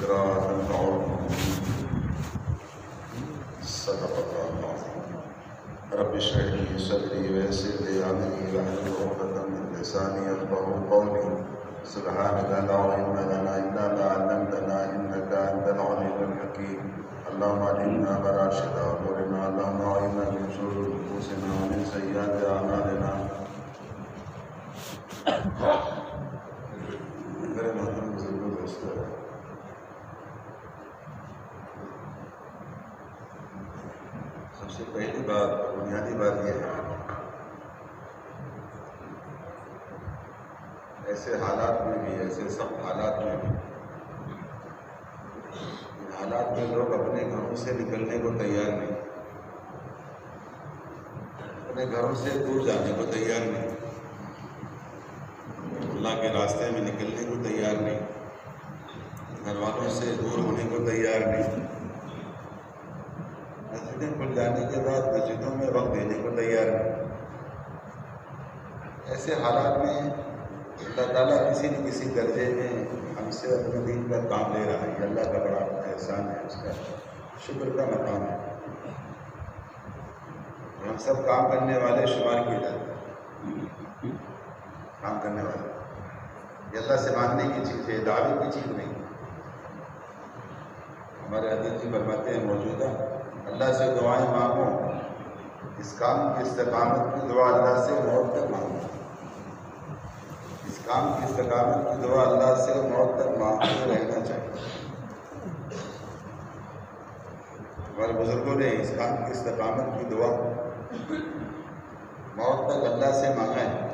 ذكرى تنفع المؤمنين. صدق الله العظيم. رب اشرح لي صدري ويسر لي امري واحلل عقدة من لساني يفقهوا قولي. سبحانك لا علم لنا الا ما علمتنا انك انت العليم الحكيم. اللهم علمنا مراشد امورنا، اللهم اعنا من شرور انفسنا ومن سيئات اعمالنا. میرے محترم بزرگوں دوستوں، سب سے پہلی بات، بنیادی بات یہ ہے، ایسے حالات میں بھی، ایسے سخت حالات میں بھی، ان حالات میں لوگ اپنے گھروں سے نکلنے کو تیار نہیں، اپنے گھروں سے دور جانے کو تیار نہیں، اللہ کے راستے میں نکلنے کو تیار نہیں، گھر والوں سے دور ہونے کو تیار نہیں، مسجدیں کھل جانے کے بعد مسجدوں میں وقت دینے کو تیار نہیں۔ ایسے حالات میں اللہ تعالیٰ کسی نہ کسی درجے میں ہم سے اپنے دین کا کام لے رہا ہے۔ یہ اللہ کا بڑا احسان ہے، اس کا شکر کا مقام ہے۔ ہم سب کام کرنے والے شمار کیے جاتے ہیں، کام کرنے والے۔ یہ اللہ سے ماننے کی چیز ہے، دعوے کی چیز نہیں۔ ہمارے حضرت جی فرماتے ہیں موجودہ، اللہ سے دعائیں مانگو، اس کام کی استقامت کی دعا اللہ سے موت تک مانگو، اس کام کی استقامت کی دعا اللہ سے موت تک مانگتے رہنا چاہیے۔ ہمارے بزرگوں نے اس کام کی استقامت کی دعا موت تک اللہ سے مانگا ہے۔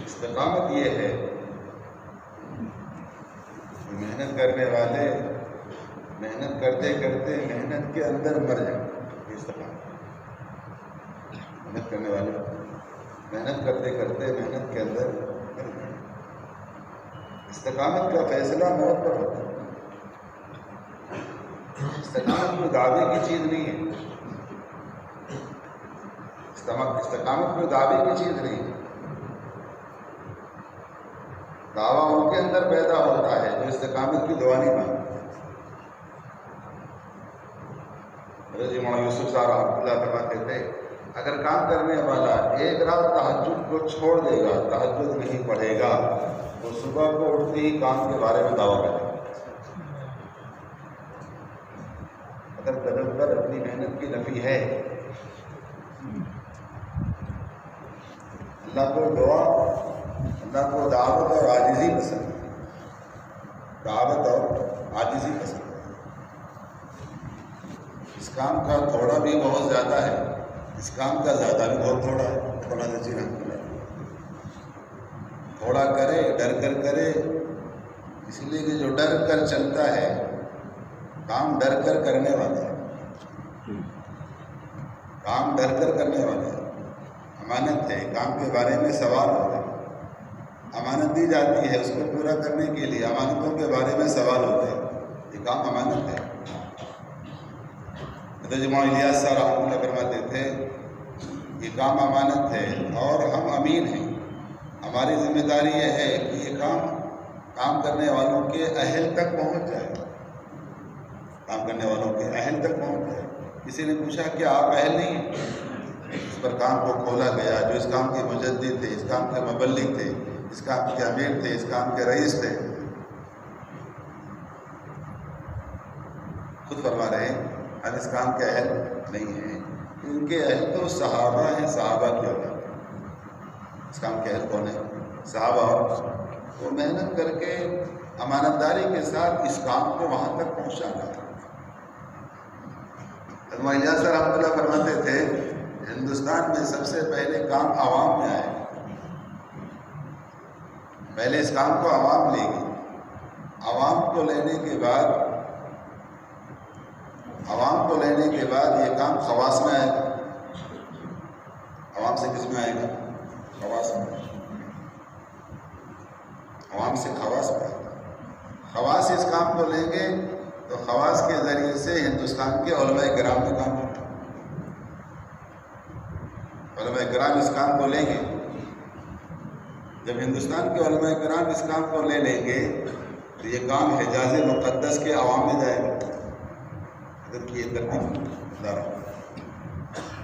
استقامت یہ ہے کہ محنت کرنے والے محنت کرتے کرتے محنت کے اندر مر جائیں۔ یہ استقامت، محنت کرنے والے محنت کرتے کرتے محنت کے اندر مر جائیں۔ استقامت کا فیصلہ موت پر ہوتا ہے۔ استقامت کوئی دعوے کی چیز نہیں ہے، استقامت کوئی دعوے کی چیز نہیں ہے۔ دعویٰ ان کے اندر پیدا ہوتا ہے جو استقامت کی دعا نہیں مانگتے۔ حضرت مولانا یوسف صاحب رحمۃ اللہ فرماتے تھے، اگر کام کرنے والا ایک رات تہجد کو چھوڑ دے گا، تہجد نہیں پڑھے گا، تو صبح کو اٹھتے ہی کام کے بارے میں دعویٰ کرے گا۔ اگر قدم پر اپنی محنت کی نفی ہے، اللہ کو دعا، اللہ کو دعوت اور عاجزی پسند ہے، دعوت اور عاجزی پسند ہے۔ اس کام کا تھوڑا بھی بہت زیادہ ہے، اس کام کا زیادہ بھی بہت تھوڑا ہے۔ مولانا جی رحمۃ اللہ، تھوڑا کرے، ڈر کر کرے، اس لیے کہ جو ڈر کر چلتا ہے کام ڈر کر کرنے والا ہے، کام ڈر کر کرنے والا ہے۔ امانت ہے، کام کے بارے میں سوال ہوگا، امانت دی جاتی ہے، اس کو پورا کرنے کے لیے امانتوں کے بارے میں سوال ہوتے ہیں، یہ کام امانت ہے۔ حضرت مولانا الیاس صاحب رحمۃ اللہ فرماتے تھے، یہ کام امانت ہے اور ہم امین ہیں، ہماری ذمہ داری یہ ہے کہ یہ کام کرنے والوں کے اہل تک پہنچ جائے، کام کرنے والوں کے اہل تک پہنچ جائے۔ کسی نے پوچھا کہ آپ اہل نہیں ہیں؟ اس پر کام کو کھولا گیا، جو اس کام کے مجدد تھے، اس کام کے مبلغ تھے، اس کام کے امیر تھے، اس کام کے رئیس تھے، خود فرما رہے ہیں ہم اس کام کے اہل نہیں ہیں۔ ان کے اہل تو صحابہ ہیں، صحابہ کی اولاد۔ اس کام کے اہل کون ہیں؟ صحابہ، اور وہ محنت کر کے امانت داری کے ساتھ اس کام کو وہاں تک پہنچانا تھا۔ مولانا الیاس صاحب رحمۃ اللہ فرماتے تھے، ہندوستان میں سب سے پہلے کام عوام میں آئے، پہلے اس کام کو عوام لے گی، عوام کو لینے کے بعد یہ کام خواص میں آئے گا۔ عوام سے کس میں آئے گا؟ خواص میں، عوام سے خواص میں آئے گا۔ خواص اس کام کو لیں گے تو خواص کے ذریعے سے ہندوستان کے علماء کرام میں کام ہوگا، علماء کرام اس کام کو لیں گے جب ہندوستان کے علماء کرام اس کام کو لے لیں گے تو یہ کام حجاز مقدس کے عوام میں جائے گا.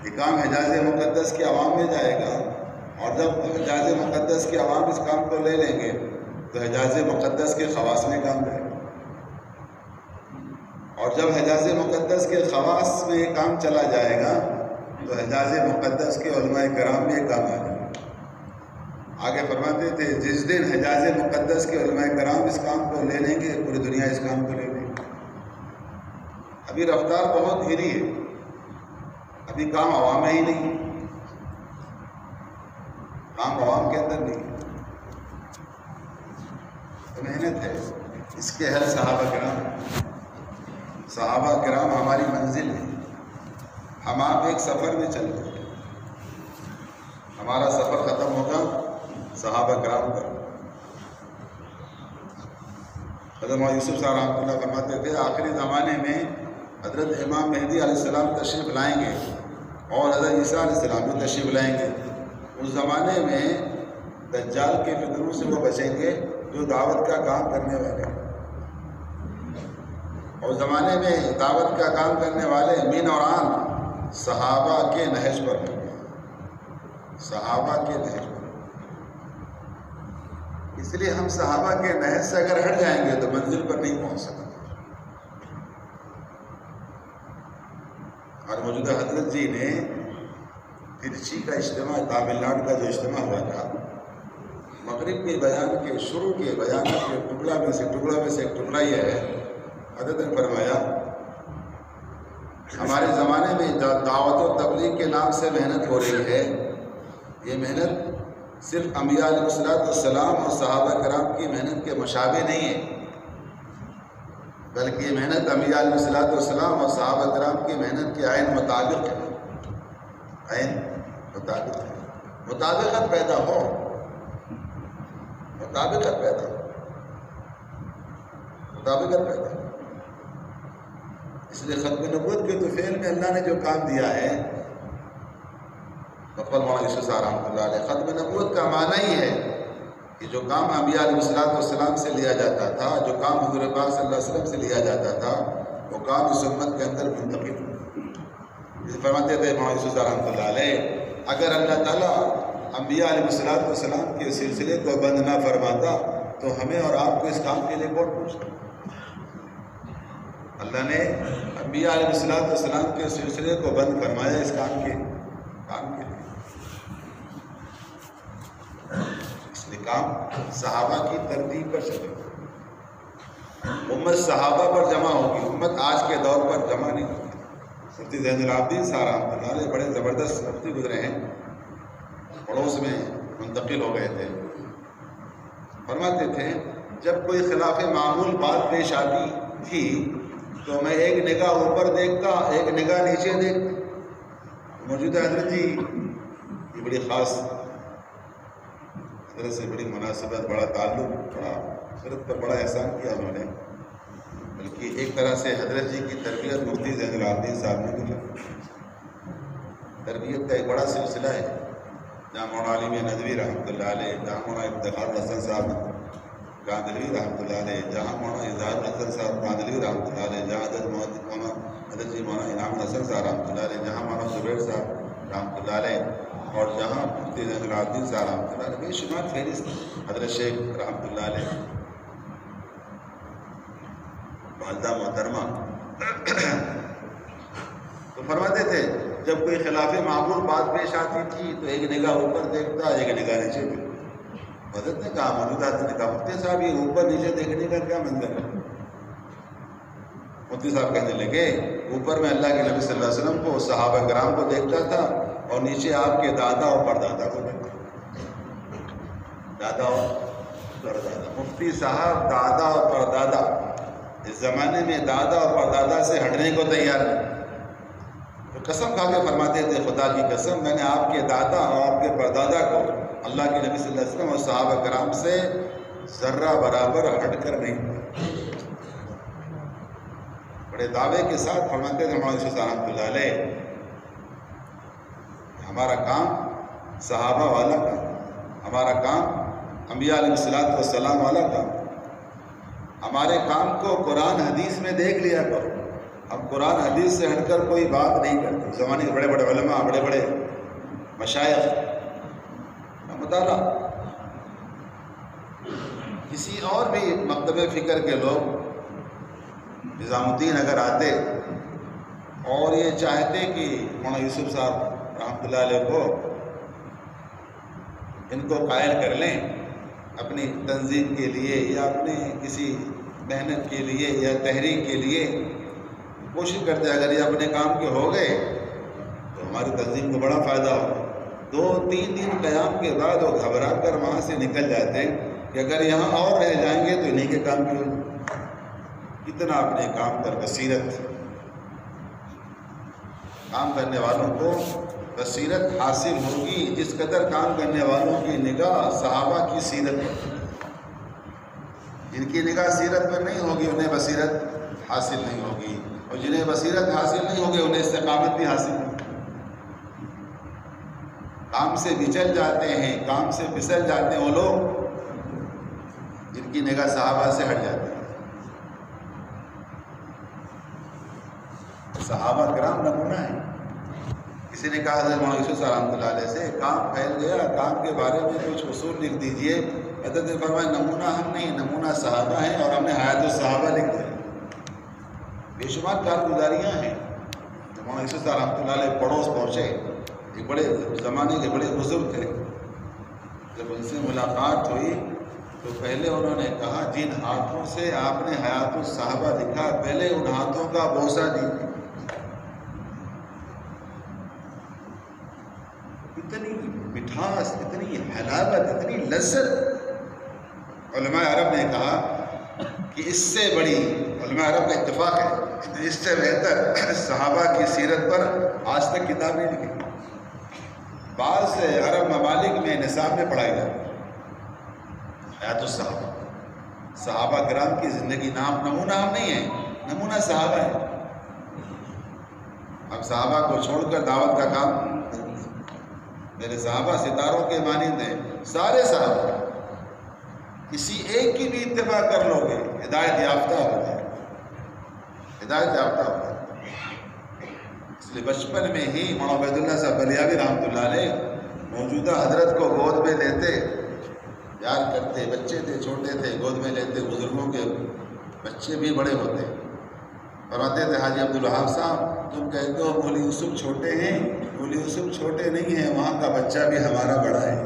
یہ کام حجاز مقدس کے عوام میں جائے گا، اور جب حجاز مقدس کے عوام اس کام کو لے لیں گے تو حجاز مقدس کے خواص میں کام جائے گا، اور جب حجاز مقدس کے خواص میں یہ کام چلا جائے گا تو حجاز مقدس کے علماء کرام میں یہ کام آ جائے گا. آگے فرماتے تھے جس دن حجاز مقدس کے علماء کرام اس کام کو لے لیں گے پوری دنیا اس کام کو لے لیں گے. ابھی رفتار بہت دھیری ہے، ابھی کام عوام میں ہی نہیں، کام عوام کے اندر نہیں، تو محنت ہے اس کے ہر صحابہ کرام ہماری منزل ہے. ہم آپ ایک سفر میں چل رہے ہیں، ہمارا سفر ختم ہوگا صحابہ کرام پر. حضرت مولانا یوسف صاحب رحمۃ اللہ فرماتے تھے آخری زمانے میں حضرت امام مہدی علیہ السلام تشریف لائیں گے اور حضرت عیسیٰ علیہ السلام بھی تشریف لائیں گے. اس زمانے میں دجال کے فتنوں سے وہ بچیں گے جو دعوت کا کام کرنے والے ہیں. اور زمانے میں دعوت کا کام کرنے والے مین اور عام صحابہ کے نہج پر ہیں، صحابہ کے نہج پر. اس لیے ہم صحابہ کے نہج سے اگر ہٹ جائیں گے تو منزل پر نہیں پہنچ سکتے. اور موجودہ حضرت جی نے ترچی کا اجتماع، تامل ناڈو کا جو اجتماع ہوا تھا، مغرب کے بیان کے شروع کے بیان کے ٹکڑا میں سے ایک ٹکڑا یہ ہے. حضرت نے فرمایا ہمارے زمانے میں دعوت و تبلیغ کے نام سے محنت ہو رہی ہے، یہ محنت صرف انبیاء علیہ السلام اور صحابہ کرام کی محنت کے مشابہ نہیں ہے، بلکہ یہ محنت انبیاء علیہ السلام اور صحابہ کرام کی محنت کے عین مطابق ہے. عین مطابق ہے، مطابقت پیدا ہو، مطابقت پیدا ہو. اس لیے ختم نبوت کے تو فعل میں اللہ نے جو کام دیا ہے، مولانا یوسف صاحب رحمۃ اللہ علیہ، ختم نبوت کا معنی ہی ہے کہ جو کام انبیاء علیہ السلام سے لیا جاتا تھا، جو کام حضور پاک صلی اللہ علیہ وسلم سے لیا جاتا تھا، وہ کام اس امت کے اندر منتقل. فرماتے تھے مولانا یوسف صاحب رحمۃ اللہ علیہ اگر اللہ تعالیٰ انبیاء علیہ السلام کے سلسلے کو بند نہ فرماتا تو ہمیں اور آپ کو اس کام کے لیے کون پوچھتا. اللہ نے انبیاء علیہ السلام کے سلسلے کو بند فرمایا اس کام کے لیے. اس لیے کام صحابہ کی ترتیب پر چلے. امت صحابہ پر جمع ہوگی، امت آج کے دور پر جمع نہیں ہوگی. مفتی زین العابدین صاحب رحمۃ اللہ علیہ بڑے زبردست مفتی گزرے ہیں، پڑوس میں منتقل ہو گئے تھے. فرماتے تھے جب کوئی خلاف معمول بات پیش آتی تھی تو میں ایک نگاہ اوپر دیکھتا، ایک نگاہ نیچے دیکھتا. موجودہ حضرت جی یہ بڑی خاص حضرت سے بڑی مناسبت، بڑا تعلق، بڑا حضرت پر بڑا احسان کیا انہوں نے. بلکہ ایک طرح سے حضرت جی کی تربیت مفتی زین العابدین صاحب نے کی. تربیت کا ایک بڑا سلسلہ ہے، جہاں مولانا علی ندوی رحمۃ اللہ علیہ، جہاں مولانا افتخار حسن صاحب گاندھلوی رحمۃ اللہ علیہ، جہاں مولانا اظہار حسن صاحب گاندھلوی رحمۃ اللہ علیہ، جہاں حضرت جی مولانا انعام حسن صاحب رحمۃ اللہ علیہ، جہاں مولانا زبیر صاحب رحمۃ اللہ علیہ، اور جہاں مفتی زین العابدین صاحب رحمۃ اللہ علیہ، بے شمار فہرست حضرت شیخ رحمۃ اللہ علیہ. والدہ محترمہ تو فرماتے تھے جب کوئی خلاف معمول بات پیش آتی تھی تو ایک نگاہ اوپر دیکھتا، ایک نگاہ نیچے دیکھتا. حضرت نے کہا، موجودہ حضرت نے کہا مفتی صاحب یہ اوپر نیچے دیکھنے کا کیا منظر ہے؟ مفتی صاحب کہنے لگے اوپر میں اللہ کے نبی صلی اللہ علیہ وسلم کو، صحابہ کرام کو دیکھتا تھا، اور نیچے آپ کے دادا اور پردادا کو دیکھتا. دادا اور پردادا، مفتی صاحب دادا اور پردادا اس زمانے میں دادا اور پردادا سے ہٹنے کو تیار نہیں. تو قسم کھا کے فرماتے تھے خدا کی قسم میں نے آپ کے دادا اور آپ کے پردادا کو اللہ کے نبی صلی اللہ علیہ وسلم اور صحابہ کرام سے ذرہ برابر ہٹ کر نہیں. بڑے دعوے کے ساتھ فرماتے تھے مولانا یوسف صاحب رحمۃ اللہ علیہ ہمارا کام صحابہ والا کام، ہمارا کام انبیاء علیہ الصلوۃ والسلام والا کام۔ ہمارے کام کو قرآن حدیث میں دیکھ لیا کرو۔ ہم قرآن حدیث سے ہٹ کر کوئی بات نہیں کرتے۔ زمانے کے بڑے بڑے علماء، بڑے بڑے مشائخ کا مطالعہ، کسی اور بھی مکتب فکر کے لوگ نظام الدین اگر آتے اور یہ چاہتے کہ مولانا یوسف صاحب رحمۃ اللہ علیہ کو ان کو قائل کر لیں اپنی تنظیم کے لیے یا اپنے کسی محنت کے لیے یا تحریک کے لیے، کوشش کرتے اگر یہ اپنے کام کے ہو گئے تو ہماری تنظیم کو بڑا فائدہ ہوگا۔ 2-3 دن قیام کے بعد وہ گھبرا کر وہاں سے نکل جاتے کہ اگر یہاں اور رہ جائیں گے تو انہیں کے کام کی ہوگی۔ اتنا اپنے کام پر بصیرت، کام کرنے والوں کو بصیرت حاصل ہوگی جس قدر کام کرنے والوں کی نگاہ صحابہ کی سیرت پر۔ جن کی نگاہ سیرت پر نہیں ہوگی انہیں بصیرت حاصل نہیں ہوگی، اور جنہیں بصیرت حاصل نہیں ہوگی انہیں استقامت بھی حاصل نہیں ہوگی۔ کام سے بچل جاتے ہیں، کام سے پھسل جاتے ہیں وہ لوگ جن کی نگاہ صحابہ سے ہٹ جاتی ہے۔ صحابہ کرام نمونہ ہیں۔ کسی نے کہا حضرت مولانا یوسف صاحب رحمۃ اللہ علیہ سے کام پھیل گیا، کام کے بارے میں کچھ اصول لکھ دیجئے۔ حضرت نے فرمایا نمونہ ہم نہیں، نمونہ صحابہ ہیں، اور ہم نے حیات الصحابہ لکھ دیا۔ بے شمار کارگزاریاں ہیں۔ مولانا یوسف صاحب رحمۃ اللہ علیہ پڑوس پہنچے، ایک بڑے زمانے کے بڑے بزرگ تھے۔ جب ان سے ملاقات ہوئی تو پہلے انہوں نے کہا جن ہاتھوں سے آپ نے حیات الصحابہ لکھا پہلے ان ہاتھوں کا بوسہ دیجیے۔ اتنی مٹھاس، اتنی حلاوت، اتنی لذت۔ علماء عرب نے کہا کہ اس سے بڑی، علماء عرب کا اتفاق ہے، اس سے بہتر صحابہ کی سیرت پر آج تک کتاب نہیں لکھی۔ بعض عرب ممالک میں نصاب میں پڑھائی جاتی ہے حیات الصحابہ، صحابہ کرام کی زندگی۔ نمونہ ہم نہیں ہیں، نمونہ صحابہ ہے۔ اب صحابہ کو چھوڑ کر دعوت کا کام، میرے صحابہ ستاروں کے مانند ہیں، سارے صحابہ کسی ایک کی بھی اتباع کر لو گے ہدایت یافتہ ہو جائے، ہدایت یافتہ ہو جائے۔ اس لیے بچپن میں ہی مولانا عبید اللہ صاحب بلیاوی رحمۃ اللہ علیہ موجودہ حضرت کو گود میں لیتے، پیار کرتے، بچے تھے چھوٹے تھے، گود میں لیتے، بزرگوں کے بچے بھی بڑے ہوتے، فرماتے تھے حاجی عبدالوہاب صاحب تم کہتے ہو مولوی یوسف چھوٹے ہیں، مولوی یوسف چھوٹے نہیں ہیں، وہاں کا بچہ بھی ہمارا بڑا ہے۔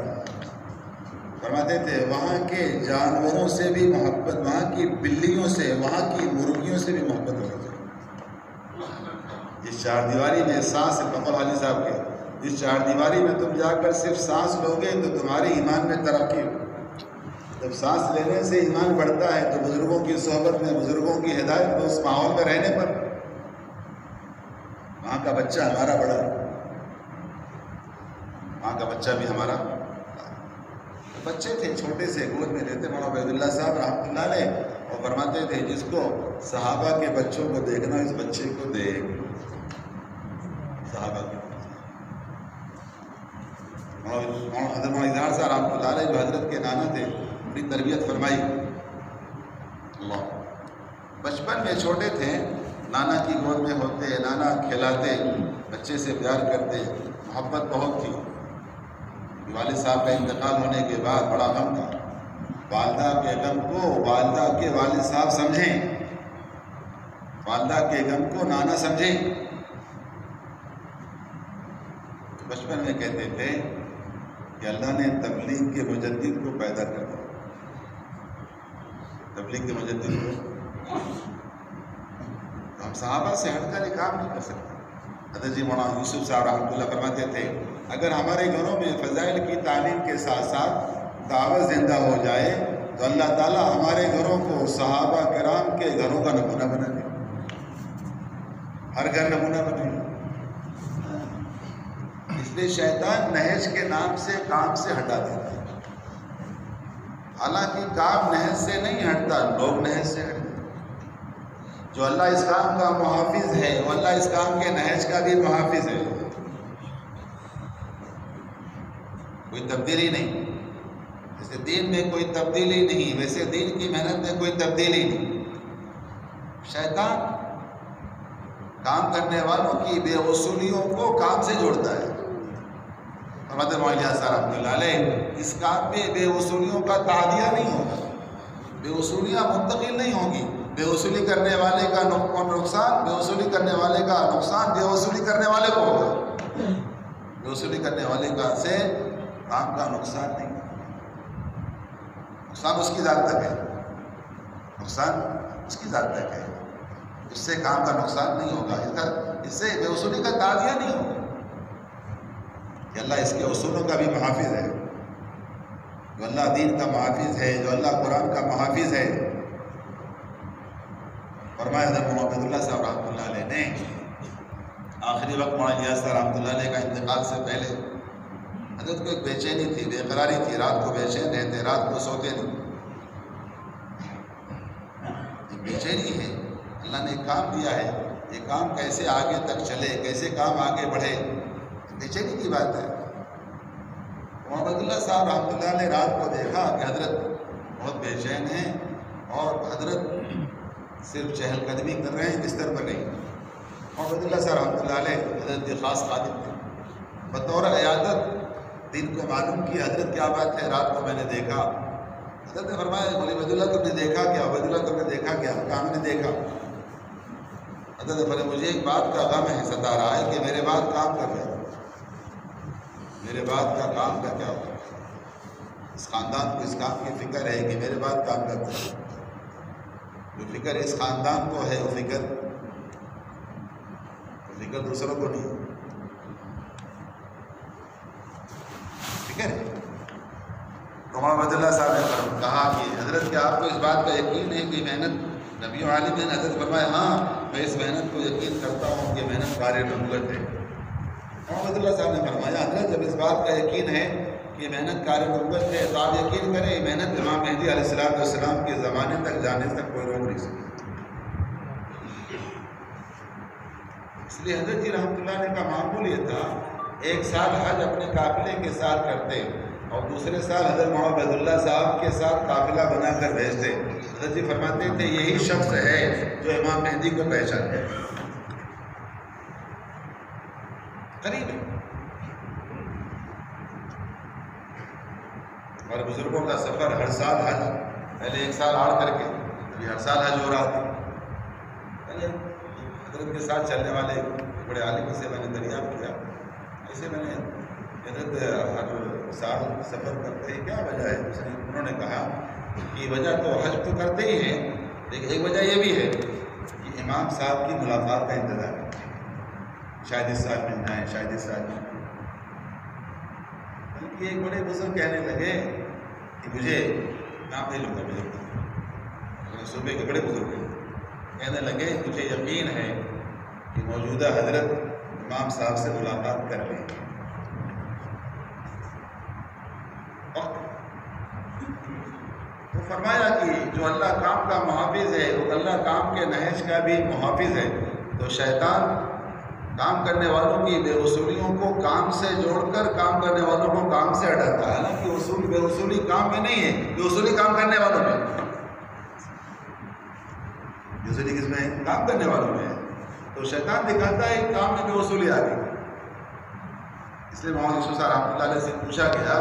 فرماتے تھے وہاں کے جانوروں سے بھی محبت، وہاں کی بلیوں سے، وہاں کی مرغیوں سے بھی محبت ہونی چاہیے۔ جس چار دیواری میں سانس، محمد علی صاحب کے، جس چار دیواری میں تم جا کر صرف سانس لو گے تو تمہاری ایمان میں ترقی ہو۔ جب سانس لینے سے ایمان بڑھتا ہے تو بزرگوں کی صحبت میں، بزرگوں کی ہدایت میں، اس ماحول میں رہنے پر وہاں کا بچہ ہمارا بڑا ہے، وہاں کا بچہ بھی ہمارا۔ بچے تھے چھوٹے سے، گود میں لیتے مولانا عبید اللہ صاحب رحمۃ اللہ علیہ، اور فرماتے تھے جس کو صحابہ کے بچوں کو دیکھنا اس بچے کو دیکھ، صحابہ کے حضرت مولانا اظہار صاحب رحمۃ اللہ علیہ جو حضرت کے نانا تھے، بڑی تربیت فرمائی۔ اللہ بچپن میں چھوٹے تھے، نانا کی گود میں ہوتے، نانا کھلاتے، بچے سے پیار کرتے، محبت بہت تھی۔ والد صاحب کا انتقال ہونے کے بعد بڑا غم تھا۔ والدہ کے غم کو والدہ کے والد صاحب سمجھیں، والدہ کے غم کو نانا سمجھیں۔ بچپن میں کہتے تھے کہ اللہ نے تبلیغ کے مجدد کو پیدا کر دیا، تبلیغ کے مجدد کو۔ ہم صحابہ سے ہٹ کر یہ کام نہیں کر سکتے۔ حضرت جی مولانا یوسف صاحب رحمۃ اللہ فرماتے تھے اگر ہمارے گھروں میں فضائل کی تعلیم کے ساتھ ساتھ دعوت زندہ ہو جائے تو اللہ تعالیٰ ہمارے گھروں کو صحابہ کرام کے گھروں کا نمونہ بنا دے، ہر گھر نمونہ بنے۔ اس لیے شیطان نہج کے نام سے کام سے ہٹا دیتا ہے، حالانکہ کام نہج سے نہیں ہٹتا، لوگ نہج سے ہٹتے۔ جو اللہ اس کام کا محافظ ہے وہ اللہ اس کام کے نہج کا بھی محافظ ہے، کوئی تبدیلی نہیں۔ جیسے دین میں کوئی تبدیلی نہیں، ویسے دین کی محنت میں کوئی تبدیلی نہیں۔ شیطان کام کرنے والوں کی بے اصولیوں کو کام سے جوڑتا ہے۔ محمد معلیہ صاحب رحمۃ اللہ علیہ، اس کام میں بے اصولیوں کا تعدیہ نہیں ہوگا، بے اصولیاں منتقل نہیں ہوں گی۔ بے اصولی کرنے والے کا نقصان، بے اصولی کرنے والے کا نقصان بے اصولی کرنے والے کو ہوگا، بے اصولی کرنے والے کا سے کام کا نقصان نہیں، نقصان اس کی ذات تک ہے، نقصان اس کی ذات تک ہے، اس سے کام کا نقصان نہیں ہوگا، اس سے بے اصولی کا تعدیہ نہیں ہوگا۔ کہ اللہ اس کے اصولوں کا بھی محافظ ہے، جو اللہ دین کا محافظ ہے، جو اللہ قرآن کا محافظ ہے۔ فرمایا حضرت محمد اللہ صاحب رحمۃ اللہ علیہ نے آخری وقت مولانا الیاس صاحب رحمۃ اللہ علیہ کا انتقال سے پہلے حضرت کو ایک بے چینی تھی، بے قراری تھی، رات کو بے چین رہتے، رات کو سوتے نہیں، ایک بے چینی ہے۔ اللہ نے ایک کام دیا ہے، یہ کام کیسے آگے تک چلے، کیسے کام آگے بڑھے، بے چینی کی بات ہے۔ محمد اللہ صاحب رحمۃ اللہ نے رات کو دیکھا کہ حضرت بہت بے چین ہیں اور حضرت صرف چہل قدمی کر رہے ہیں، بستر پر نہیں۔ محمد اللہ صاحب رحمۃ اللہ علیہ حضرت کے خاص خادم تھے، بطور عیادت دن کو معلوم کی حضرت کیا بات ہے، رات کو میں نے دیکھا۔ حضرت نے فرمایا مولوی عبید اللہ تم نے دیکھا کیا؟ عبید اللہ تم نے دیکھا کیا؟ کہا میں نے دیکھا۔ حضرت نے فرمایا مجھے ایک بات کا غم ہے، ستا رہا ہے کہ میرے بعد کام کر رہے، میرے بعد کا کام کا کیا ہوگا؟ اس خاندان کو اس کام کی فکر ہے کہ میرے بعد کام کرتا ہے، جو فکر اس خاندان کو ہے وہ فکر دوسروں کو نہیں، فکر ہے۔ مولانا عبید اللہ صاحب نے کہا کہ حضرت کیا آپ کو اس بات کا یقین ہے کہ محنت نبی عالم ہے؟ حضرت فرمایا ہاں میں اس محنت کو یقین کرتا ہوں کہ محنت کار نبوت ہے۔ مولانا عبید اللہ صاحب نے فرمایا حضرت جب اس بات کا یقین ہے کہ محنت کار نبوت ہے تو آپ یقین کریں محنت امام مہدی علیہ السلام کے زمانے تک جانے تک کوئی روک نہیں سکتا۔ اس لیے حضرت جی رحمۃ اللہ علیہ کا معمول یہ تھا، ایک سال حج اپنے قافلے کے ساتھ کرتے اور دوسرے سال حضرت مولانا عبید اللہ صاحب کے ساتھ قافلہ بنا کر بھیجتے۔ حضرت جی فرماتے تھے یہی شخص ہے جو امام مہدی کو پہچانتے، قریب ہے۔ اور بزرگوں کا سفر ہر سال حج، پہلے ایک سال آڑ کر کے ابھی ہر سال حج ہو رہا تھا۔ حضرت کے ساتھ چلنے والے بڑے عالم سے میں نے دریافت کیا، ایسے میں نے حضرت ہر سال سفر کرتے کیا وجہ ہے؟ انہوں نے کہا کہ وجہ تو حج تو کرتے ہی ہیں، لیکن ایک وجہ یہ بھی ہے کہ امام صاحب کی ملاقات کا انتظار ہے، شاید اس سال مل جائیں، شاید اس سال مل جائیں۔ بلکہ ایک بڑے بزرگ کہنے لگے کہ مجھے نام نہیں لوں گا، مجھے صوبے کے بڑے بزرگ ہیں، کہنے لگے مجھے یقین ہے کہ موجودہ حضرت امام صاحب سے ملاقات کر لیں۔ تو فرمایا کہ جو اللہ کام کا محافظ ہے وہ اللہ کام کے نہج کا بھی محافظ ہے۔ تو شیطان کام کرنے والوں کی بے اصولیوں کو کام سے جوڑ کر کام کرنے والوں کو کام سے ہٹاتا ہے، حالانکہ اصول بے اصولی کام میں نہیں ہے، بے اصولی کام کرنے والوں میں، بے اصولی کس میں ہے؟ کام کرنے والوں میں ہے۔ تو شیطان دکھاتا ہے کام میں بے اصولی آ گئی۔ اس لیے مولانا یوسف صاحب رحمۃ اللہ علیہ سے پوچھا گیا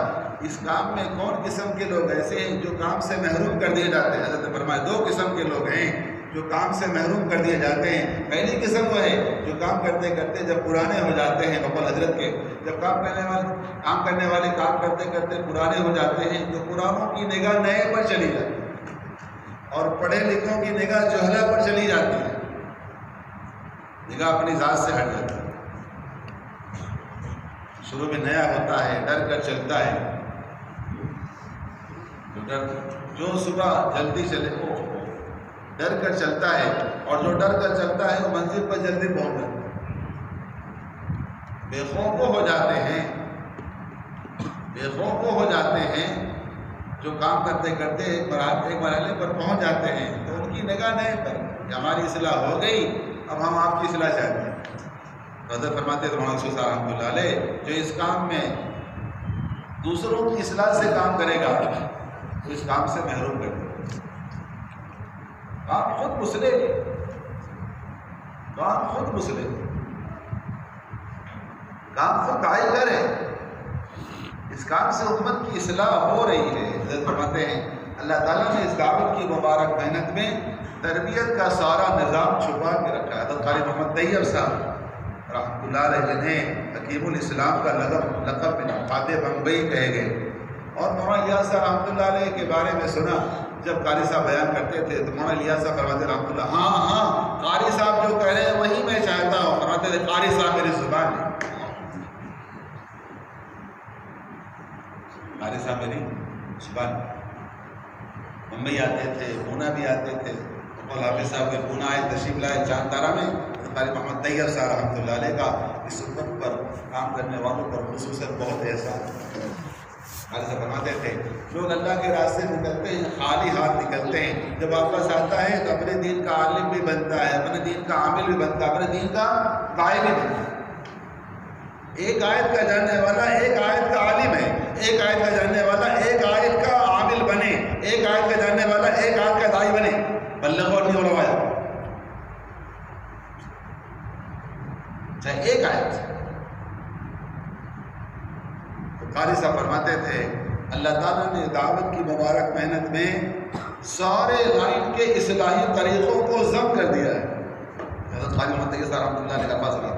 اس کام میں کون قسم کے لوگ ایسے ہیں جو کام سے محروم کر دیے جاتے ہیں؟ حضرت نے فرمایا دو قسم کے لوگ ہیں جو کام سے محروم کر دیے جاتے ہیں۔ پہلی قسم وہ ہے جو کام کرتے کرتے جب پرانے ہو جاتے ہیں، بقول حضرت کے جب کام کرنے والے کام کرتے کرتے پرانے ہو جاتے ہیں تو پرانوں کی نگاہ نئے پر چلی جاتی ہے اور پڑھے لکھوں کی نگاہ جہلا پر چلی جاتی ہے، نگاہ اپنی ذات سے ہٹ جاتی ہے۔ شروع میں نیا ہوتا ہے، ڈر کر چلتا ہے، جو صبح جلدی چلے وہ ڈر کر چلتا ہے، اور جو ڈر کر چلتا ہے وہ منزل پر جلدی پہنچ جاتا ہے۔ بے خوف ہو جاتے ہیں، بے خوف ہو جاتے ہیں جو کام کرتے کرتے ایک مرحلے پر پہنچ جاتے ہیں تو ان کی نگاہ نئے پر کہ ہماری اصلاح ہو گئی، اب ہم آپ کی اصلاح چاہتے ہیں۔ حضرت فرماتے ہیں مولانا یوسف صاحب رحمۃ اللہ علیہ جو اس کام میں دوسروں کی اصلاح سے کام کرے گا تو اس کام سے محروم کر دے گا۔ کام خود مسلح ہے، کام خود مسلح ہے، کام خود داعی ہے، اس کام سے امت کی اصلاح ہو رہی ہے۔ حضرت فرماتے ہیں اللہ تعالیٰ نے اس دعوت کی مبارک محنت میں تربیت کا سارا نظام چھپا کے رکھا ہے۔ حضرت قاری محمد طیب صاحب رحمۃ اللہ علیہ جنہیں حکیم الاسلام کا لقب فاتح بمبئی کہے گئے، اور مولانا الیاس صاحب رحمۃ اللہ علیہ کے بارے میں سنا جب قاری صاحب بیان کرتے تھے تو مولانا الیاس صاحب فرماتے رحمۃ اللہ ہاں قاری صاحب جو کہہ رہے ہیں وہی میں چاہتا ہوں۔ فرماتے تھے قاری صاحب میری زبان ہے، قاری صاحب میری زبان ہے۔ ممبئی آتے تھے، پونا بھی آتے تھے، حافظ صاحب کے پونا آئے تشریف لائے چاند طارہ میں، قاری محمد طیب صاحب رحمۃ اللہ علیہ کا اس امت پر کام کرنے والوں پر خصوصاً بہت احسان ہے۔ قاری صاحب فرماتے تھے لوگ اللہ کے راستے نکلتے ہیں خالی ہاتھ نکلتے ہیں، جب واپس آتا ہے تو اپنے دین کا عالم بھی بنتا ہے، اپنے دین کا عامل بھی بنتا ہے، اپنے دین کا داعی بھی بنتا ہے۔ ایک آیت کا جاننے والا ایک آیت کا عالم ہے، ایک آیت کا جاننے والا ایک آیت کا عامل بنے، ایک آیت کا جاننے والا ایک آیت کا داعی بنے۔ بلغ اور نہیں علماء چاہے ایک آیت۔ تو قاری صاحب فرماتے تھے اللہ تعالیٰ نے دعوت کی مبارک محنت میں سارے لائن کے اصلاحی طریقوں کو ضم کر دیا ہے۔ حضرت قاری محمد طیب صاحب رحمۃ اللہ علیہ کا فاصلہ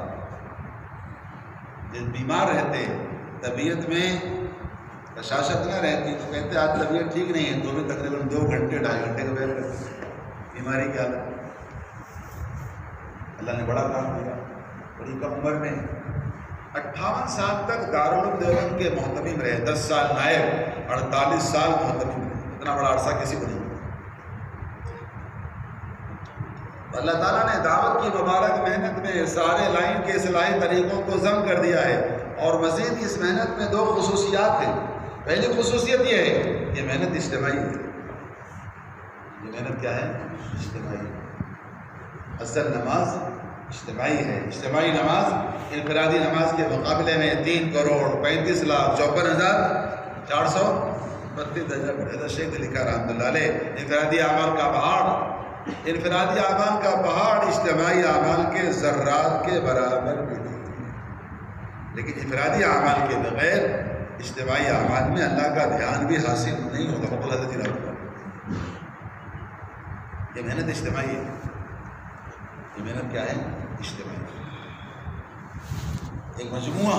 جب بیمار رہتے طبیعت میں کشاشت نہ رہتی تو کہتے آج طبیعت ٹھیک نہیں ہے، تو بھی تقریباً 2 گھنٹے 2.5 گھنٹے کا بیان کرتے بیماری کی حالت۔ اللہ نے بڑا کام کیا، بڑی کم عمر میں 58 سال تک دارالعلوم دیوبند کے محتمم رہے، 10 سال نائب، 48 سال محتمم رہے، اتنا بڑا عرصہ کسی کو نہیں۔ اللہ تعالیٰ نے دعوت کی مبارک محنت میں سارے لائن کے اصلاحی طریقوں کو ضم کر دیا ہے، اور مزید اس محنت میں 2 خصوصیات ہیں۔ پہلی خصوصیت یہ ہے یہ محنت اجتماعی ہے۔ یہ محنت کیا ہے؟ اجتماعی۔ اصل نماز اجتماعی ہے۔ اجتماعی نماز انفرادی نماز کے مقابلے میں 3,35,54,432 درجہ بڑھے۔ شیخ نے لکھا رحمۃ اللہ علیہ انفرادی اعمال کا پہاڑ اجتماعی اعمال کے ذرات کے برابر بھی نہیں، لیکن انفرادی اعمال کے بغیر اجتماعی اعمال میں اللہ کا دھیان بھی حاصل نہیں ہوگا۔ یہ محنت اجتماعی ہے۔ یہ محنت کیا ہے؟ اجتماعی۔ ایک مجموعہ،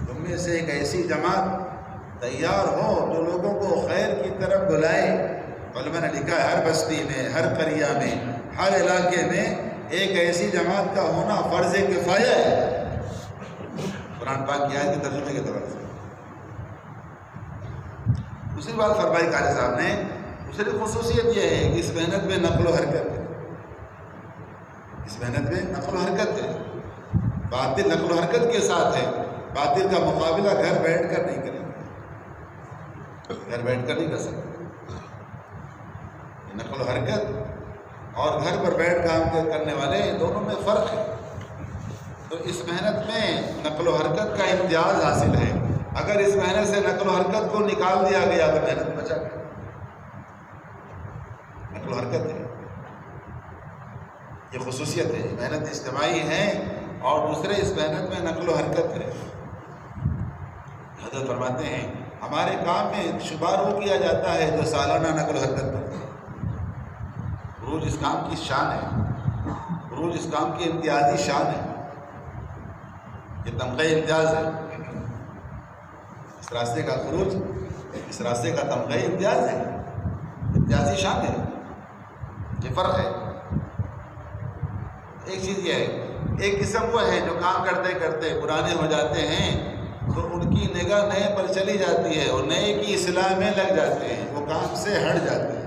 تم میں سے ایک ایسی جماعت تیار ہو جو لوگوں کو خیر کی طرف بلائے۔ علماء نے لکھا ہے ہر بستی میں، ہر قریہ میں، ہر علاقے میں ایک ایسی جماعت کا ہونا فرض کفایہ ہے۔ قرآن پاک کی آیت کے ترجمے کے طور سے دوسری بات فرمائی قاری صاحب نے، دوسری خصوصیت یہ ہے کہ اس محنت میں نقل و حرکت ہے۔ اس محنت میں نقل و حرکت ہے۔ باطل نقل و حرکت کے ساتھ ہے، باطل کا مقابلہ گھر بیٹھ کر نہیں کریں گے، گھر بیٹھ کر نہیں کر سکتے۔ نقل و حرکت اور گھر پر بیٹھ کام کرنے والے دونوں میں فرق ہے۔ تو اس محنت میں نقل و حرکت کا امتیاز حاصل ہے۔ اگر اس محنت سے نقل و حرکت کو نکال دیا گیا تو محنت بچا گئی۔ نقل و حرکت ہے، یہ خصوصیت ہے۔ محنت اجتماعی ہے اور دوسرے اس محنت میں نقل و حرکت ہے۔ حضرت فرماتے ہیں ہمارے کام میں شمار وہ کیا جاتا ہے جو سالانہ نقل و حرکت پر۔ عروج اس کام کی شان ہے، عروج اس کام کی امتیازی شان ہے، یہ تمغہ امتیاز ہے۔ اس راستے کا عروج، اس راستے کا تمغہ امتیاز ہے، امتیازی شان ہے، یہ فرق ہے۔ ایک چیز یہ ہے، ایک قسم وہ ہے جو کام کرتے کرتے پرانے ہو جاتے ہیں تو ان کی نگاہ نئے پر چلی جاتی ہے اور نئے کی اصلاح میں لگ جاتے ہیں، وہ کام سے ہٹ جاتے ہیں۔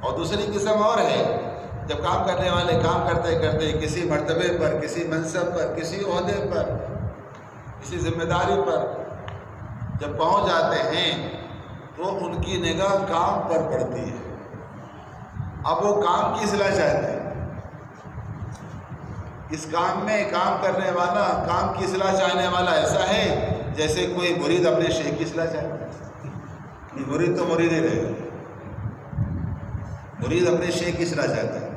اور دوسری قسم اور ہے جب کام کرنے والے کام کرتے کرتے کسی مرتبے پر، کسی منصب پر، کسی عہدے پر، کسی ذمہ داری پر جب پہنچ جاتے ہیں تو ان کی نگاہ کام پر پڑتی ہے، اب وہ کام کی اصلاح چاہتے ہیں۔ اس کام میں کام کرنے والا، کام کی اصلاح چاہنے والا ایسا ہے جیسے کوئی مرید اپنے شیخ کی اصلاح چاہتا ہے۔ مرید تو مرید ہی رہے گا، مرید اپنے شیخ کی اصلاح چاہتا ہے۔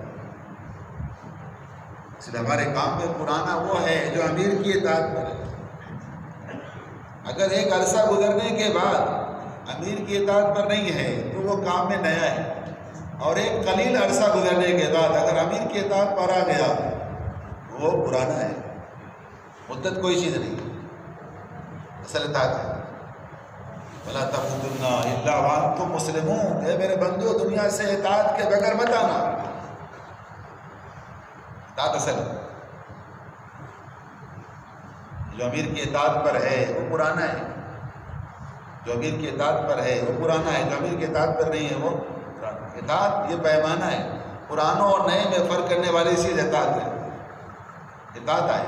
اس لیے ہمارے کام میں پرانا وہ ہے جو امیر کی اطاعت پر ہے۔ اگر ایک عرصہ گزرنے کے بعد امیر کی اطاعت پر نہیں ہے تو وہ کام میں نیا ہے، اور ایک قلیل عرصہ گزرنے کے بعد اگر امیر کی اطاعت پر آ گیا وہ پرانا ہے۔ مدت کوئی چیز نہیں، اصل اطاعت ہے۔ وَلَا تَمُوتُنَّ إِلَّا وَأَنْتُمْ مُسْلِمُونَ، اے میرے بندو دنیا سے اطاعت کے بغیر مت آنا۔ اطاعت اصل ہے۔ جو امیر کی اطاعت پر ہے وہ پرانا ہے، جو امیر کی اطاعت پر ہے وہ پرانا ہے، جو امیر کی اطاعت پر نہیں ہے وہ پرانا ہے۔ اطاعت یہ پیمانہ ہے، پرانوں اور نئے میں فرق کرنے والی چیز اطاعت ہے۔ اطاعت آئے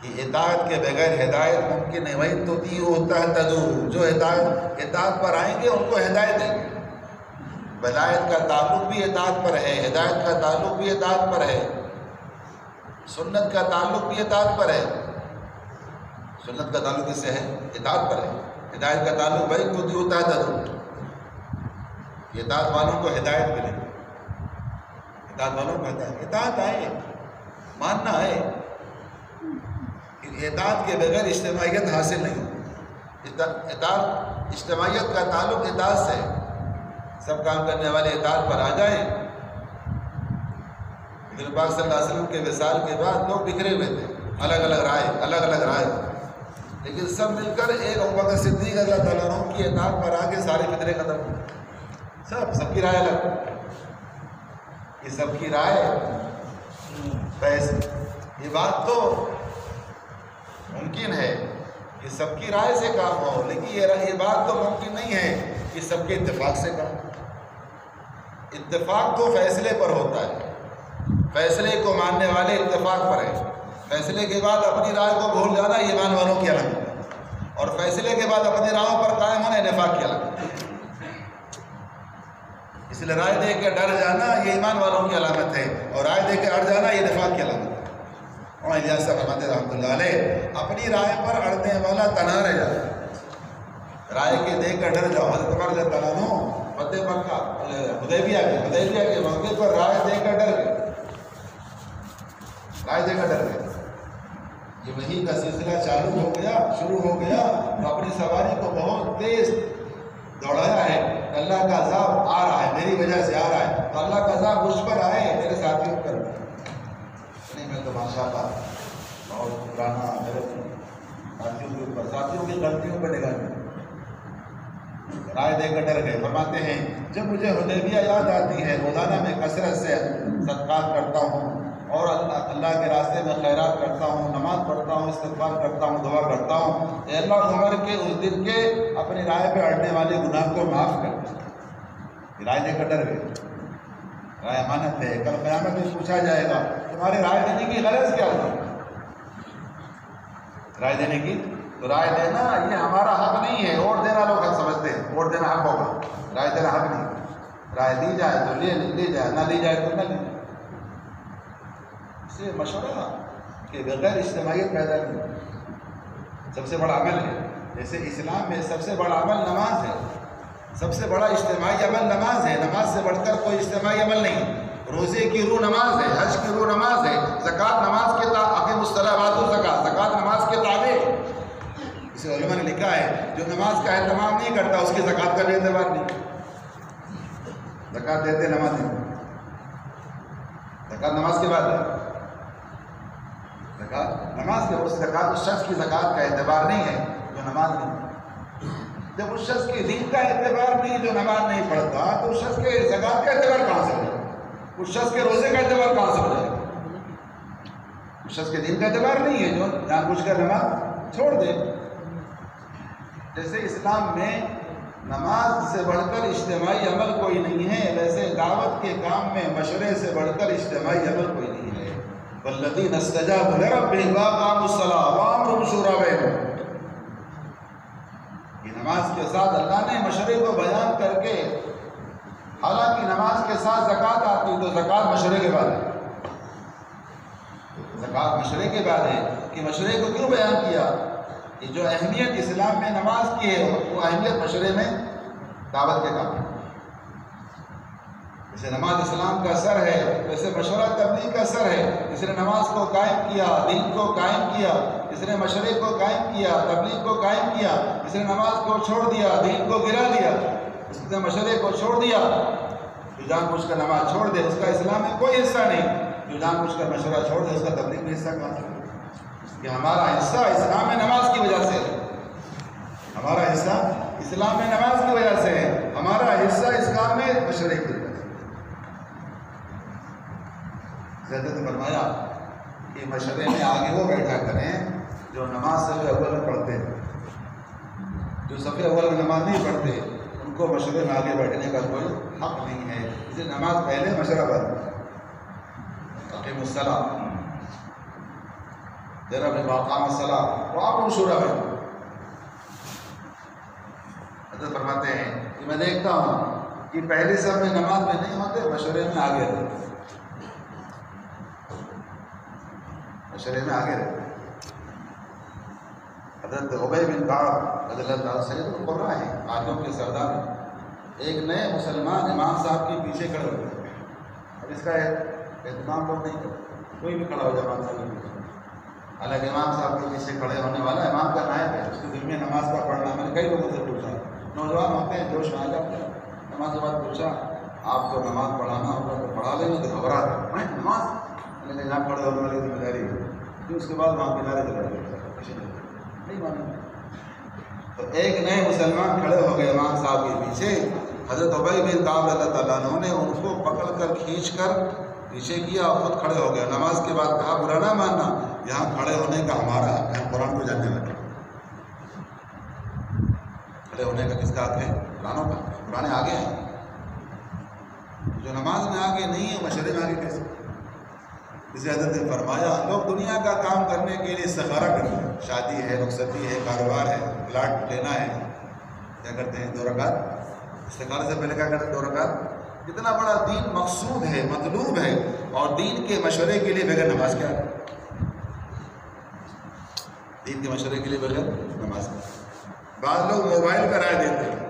کہ اطاعت کے بغیر ہدایت ممکن ہے۔ وَإِن تُطِيعُوهُ تَهْتَدُوا، جو اطاعت پر آئیں گے ان کو ہدایت دیں گے۔ ولایت کا تعلق بھی اطاعت پر ہے، ہدایت کا تعلق بھی اطاعت پر ہے، سنت کا تعلق بھی اطاعت پر ہے۔ سنت کا تعلق اس سے ہے، اطاعت پر ہے۔ ہدایت کا تعلق بھائی تُطِيعُوهُ تَهْتَدُوا، اطاعت والوں کو ہدایت ملے، اطاعت والوں کو ہدایت۔ اطاعت آئے، ماننا ہے کہ اطاعت کے بغیر اجتماعیت حاصل نہیں۔ اطاعت، اجتماعیت کا تعلق اطاعت سے ہے۔ سب کام کرنے والے اطاعت پر آ جائیں۔ حضور پاک صلی اللہ علیہ وسلم کے وصال کے بعد لوگ بکھرے ہوئے تھے، الگ الگ رائے، لیکن سب مل کر ایک ابوبکر صدیق رضی اللہ تعالیٰ عنہ کی اطاعت پر آ کے سارے فتنے ختم ہوئے۔ سب کی رائے الگ، یہ سب کی رائے ویسے، یہ بات تو ممکن ہے کہ سب کی رائے سے کام ہو، لیکن یہ بات تو ممکن نہیں ہے کہ سب کے اتفاق سے کام۔ اتفاق تو فیصلے پر ہوتا ہے، فیصلے کو ماننے والے اتفاق پر ہیں۔ فیصلے کے بعد اپنی رائے کو بھول جانا یہ ایمان والوں کی علامت ہے، اور فیصلے کے بعد اپنی راہوں پر قائم ہونا نفاق کی علامت ہے۔ اس لیے رائے دے کے ڈر جانا یہ ایمان والوں کی علامت ہے، اور رائے دے کے اڑ جانا یہ نفاق کی علامت ہے۔ اور الیاس صاحب رحمۃ اللہ علیہ اپنی رائے پر اڑنے والا تنہا رہ جاتا ہے۔ رائے کے دے کر ڈر جاؤ۔ حضرت عمر رضی اللہ عنہ فتح مکہ حدیبیہ کے موقع پر رائے دے کر ڈر گئے، رائے دے کر ڈر گئے۔ یہ وحی کا سلسلہ شروع ہو گیا تو اپنی سواری کو بہت تیز دوڑایا ہے، اللہ کا عذاب آ رہا ہے، میری وجہ سے آ رہا ہے، تو اللہ کا عذاب مجھ پر آئے، میرے ساتھیوں پر نہیں۔ میں تو ماشاء اللہ بہت پرانا میرے ساتھیوں کے اوپر، ساتھیوں کی غلطیوں پر نگاہ کریں۔ رائے دے کر ڈر گئے۔ فرماتے ہیں جب مجھے حدیبیہ یاد آتی ہے، روزانہ میں کثرت سے صدقات کرتا ہوں اور اللہ کے راستے میں خیرات کرتا ہوں، نماز پڑھتا ہوں، استغفار کرتا ہوں، دعا کرتا ہوں، اے اللہ عمر کے اس دن کے اپنی رائے پہ اڑنے والے گناہ کو معاف کر دے۔ رائے دے کر ڈر گئے۔ رائے امانت ہے، کل قیامت میں پوچھا جائے گا تمہارے رائے دینے کی غرض کیا تھا؟ رائے دینے کی تو رائے دینا یہ ہمارا حق نہیں ہے، ووٹ دینا لوگ حق سمجھتے ہیں، ووٹ دینا حق ہوگا، رائے دینا حق نہیں۔ رائے دی جائے تو لے جائے، نہ دی جائے تو نہ لے۔ اس سے مشورہ کہ بغیر اجتماعیت پیدا نہیں، سب سے بڑا عمل ہے۔ جیسے اسلام میں سب سے بڑا عمل نماز ہے، سب سے بڑا اجتماعی عمل نماز ہے، نماز سے بڑھ کر کوئی اجتماعی عمل نہیں۔ روزے کی روح نماز ہے، حج کی روح نماز ہے، زکوٰۃ نماز کے اقیم الصلاۃ والزکوٰۃ، زکوٰۃ نماز کے تابع۔ اس علماء نے لکھا ہے جو نماز کا اہتمام نہیں کرتا اس کی زکوٰۃ کا بھی اعتبار نہیں۔ زکوٰۃ دیتے نماز نہیں، زکوٰۃ نماز کے بعد ہے، زکوٰۃ نماز کے اس زکوٰۃ اس شخص کی زکوٰۃ کا اعتبار نہیں ہے جو نماز نہیں۔ جب اس شخص کی دین کا اعتبار نہیں جو نماز نہیں پڑھتا تو اس شخص کے زکوٰۃ کا اعتبار کہاں سے ہو جائے گا؟ اس شخص کے روزے کا اعتبار کہاں سے ہو جائے گا؟ اس شخص کے دین کا اعتبار نہیں ہے جو جان بوجھ کر نماز چھوڑ دے۔ جیسے اسلام میں نماز سے بڑھ کر اجتماعی عمل کوئی نہیں ہے، ویسے دعوت کے کام میں مشورے سے بڑھ کر اجتماعی عمل کوئی نہیں ہے۔ والذین استجابوا لربهم واقاموا الصلاۃ وامرهم شورى بینہم۔ یہ نماز کے ساتھ اللہ نے مشورے کو بیان کر کے، حالانکہ نماز کے ساتھ زکوٰۃ آتی تو زکوٰۃ مشورے کے بعد ہے، زکوٰۃ مشورے کے بعد ہے کہ مشورے کو کیوں بیان کیا؟ کہ جو اہمیت اسلام میں نماز کی ہے وہ اہمیت مشورے میں دعوت کے کام ہے۔ جیسے نماز اسلام کا سر ہے ویسے مشورہ تبلیغ کا سر ہے۔ جس نے نماز کو قائم کیا، دین کو قائم کیا، جس نے مشورے کو قائم کیا، تبلیغ کو قائم کیا، جس نے نماز کو چھوڑ دیا، دین کو گرا دیا، اس نے مشورے کو چھوڑ دیا، جو جان بوجھ کر نماز چھوڑ دے اس کا اسلام میں کوئی حصہ نہیں، جو جان بوجھ کر مشورہ چھوڑ دے اس کا تبلیغ میں حصہ کہاں سے؟ کہ ہمارا حصہ اسلام میں نماز کی وجہ سے ہے، ہمارا حصہ اسلام میں نماز کی وجہ سے ہے، ہمارا حصہ اسلام میں مشورے کی وجہ سے۔ حضرت نے فرمایا کہ مشورے میں آگے وہ بیٹھا کریں جو نماز صف اول میں پڑھتے ہیں، جو صف اول میں نماز نہیں پڑھتے ان کو مشورے میں آگے بیٹھنے کا کوئی حق نہیں ہے، اس لیے نماز پہلے مشورہ بند، اقیم الصلاۃ ذرا میں باقام الصلاۃ وامروا شورا بینکم۔ حضرت فرماتے ہیں کہ میں دیکھتا ہوں کہ پہلی صف میں نماز میں نہیں ہوتے، مشورے میں آگے رہتے، مشورے میں آگے رہتے۔ حضرت ابی بن کعب رضی اللہ تعالیٰ سید القراء ہیں، آدمیوں کے سردار ہیں، ایک نئے مسلمان امام صاحب کے پیچھے کھڑے ہوئے، اب اس کا اہتمام لوگ نہیں کرتے، کوئی بھی کھڑا ہو جائے امام صاحب کے پیچھے، حالانکہ امام صاحب کے پیچھے کھڑے ہونے والا امام کا نائب ہے، اس کے دل میں نماز کا پڑھنا۔ میں نے کئی لوگوں سے پوچھا، نوجوان ہوتے ہیں جوش میں آ جاتے ہیں، نماز کے بعد پوچھا آپ کو نماز پڑھانا ہوگا تو پڑھا لیں گے، تو گھبراتے ہیں نماز، میں نے یہاں کھڑے ہونے والی ذمہ داری ہے، پھر اس کے بعد وہاں کنارے چلا گیا، نہیں مانا۔ تو ایک نئے مسلمان کھڑے ہو گئے امام صاحب کے پیچھے، حضرت ابی بن کعب رضی اللہ تعالیٰ عنہ نے ان کو پکڑ کر کھینچ کر پیچھے کیا اور خود کھڑے ہو گئے۔ نماز کے بعد کہا برا نہ ماننا، یہاں کھڑے ہونے کا ہمارا حق ہے، قرآن کو جاننے لگے۔ کھڑے ہونے کا کس کا حق ہے؟ قرآنوں کا، قرآن آگے ہیں، جو نماز میں آگے نہیں ہے مشورے میں آگے کیسے؟ اسے حضرت نے فرمایا لوگ دنیا کا کام کرنے کے لیے استخارہ کرتے ہیں، شادی ہے، رخصتی ہے، کاروبار ہے، پلاٹ لینا ہے، کیا کرتے ہیں؟ 2 رکعت استخارے سے پہلے کیا کرتے ہیں؟ 2 رکعت۔ کتنا بڑا دین مقصود ہے، مطلوب ہے، اور دین کے مشورے کے لیے بغیر نماز کیا ہے؟ دین کے مشورے کے لیے بغیر نماز کیا؟ بعض لوگ موبائل کا رائے دیتے ہیں،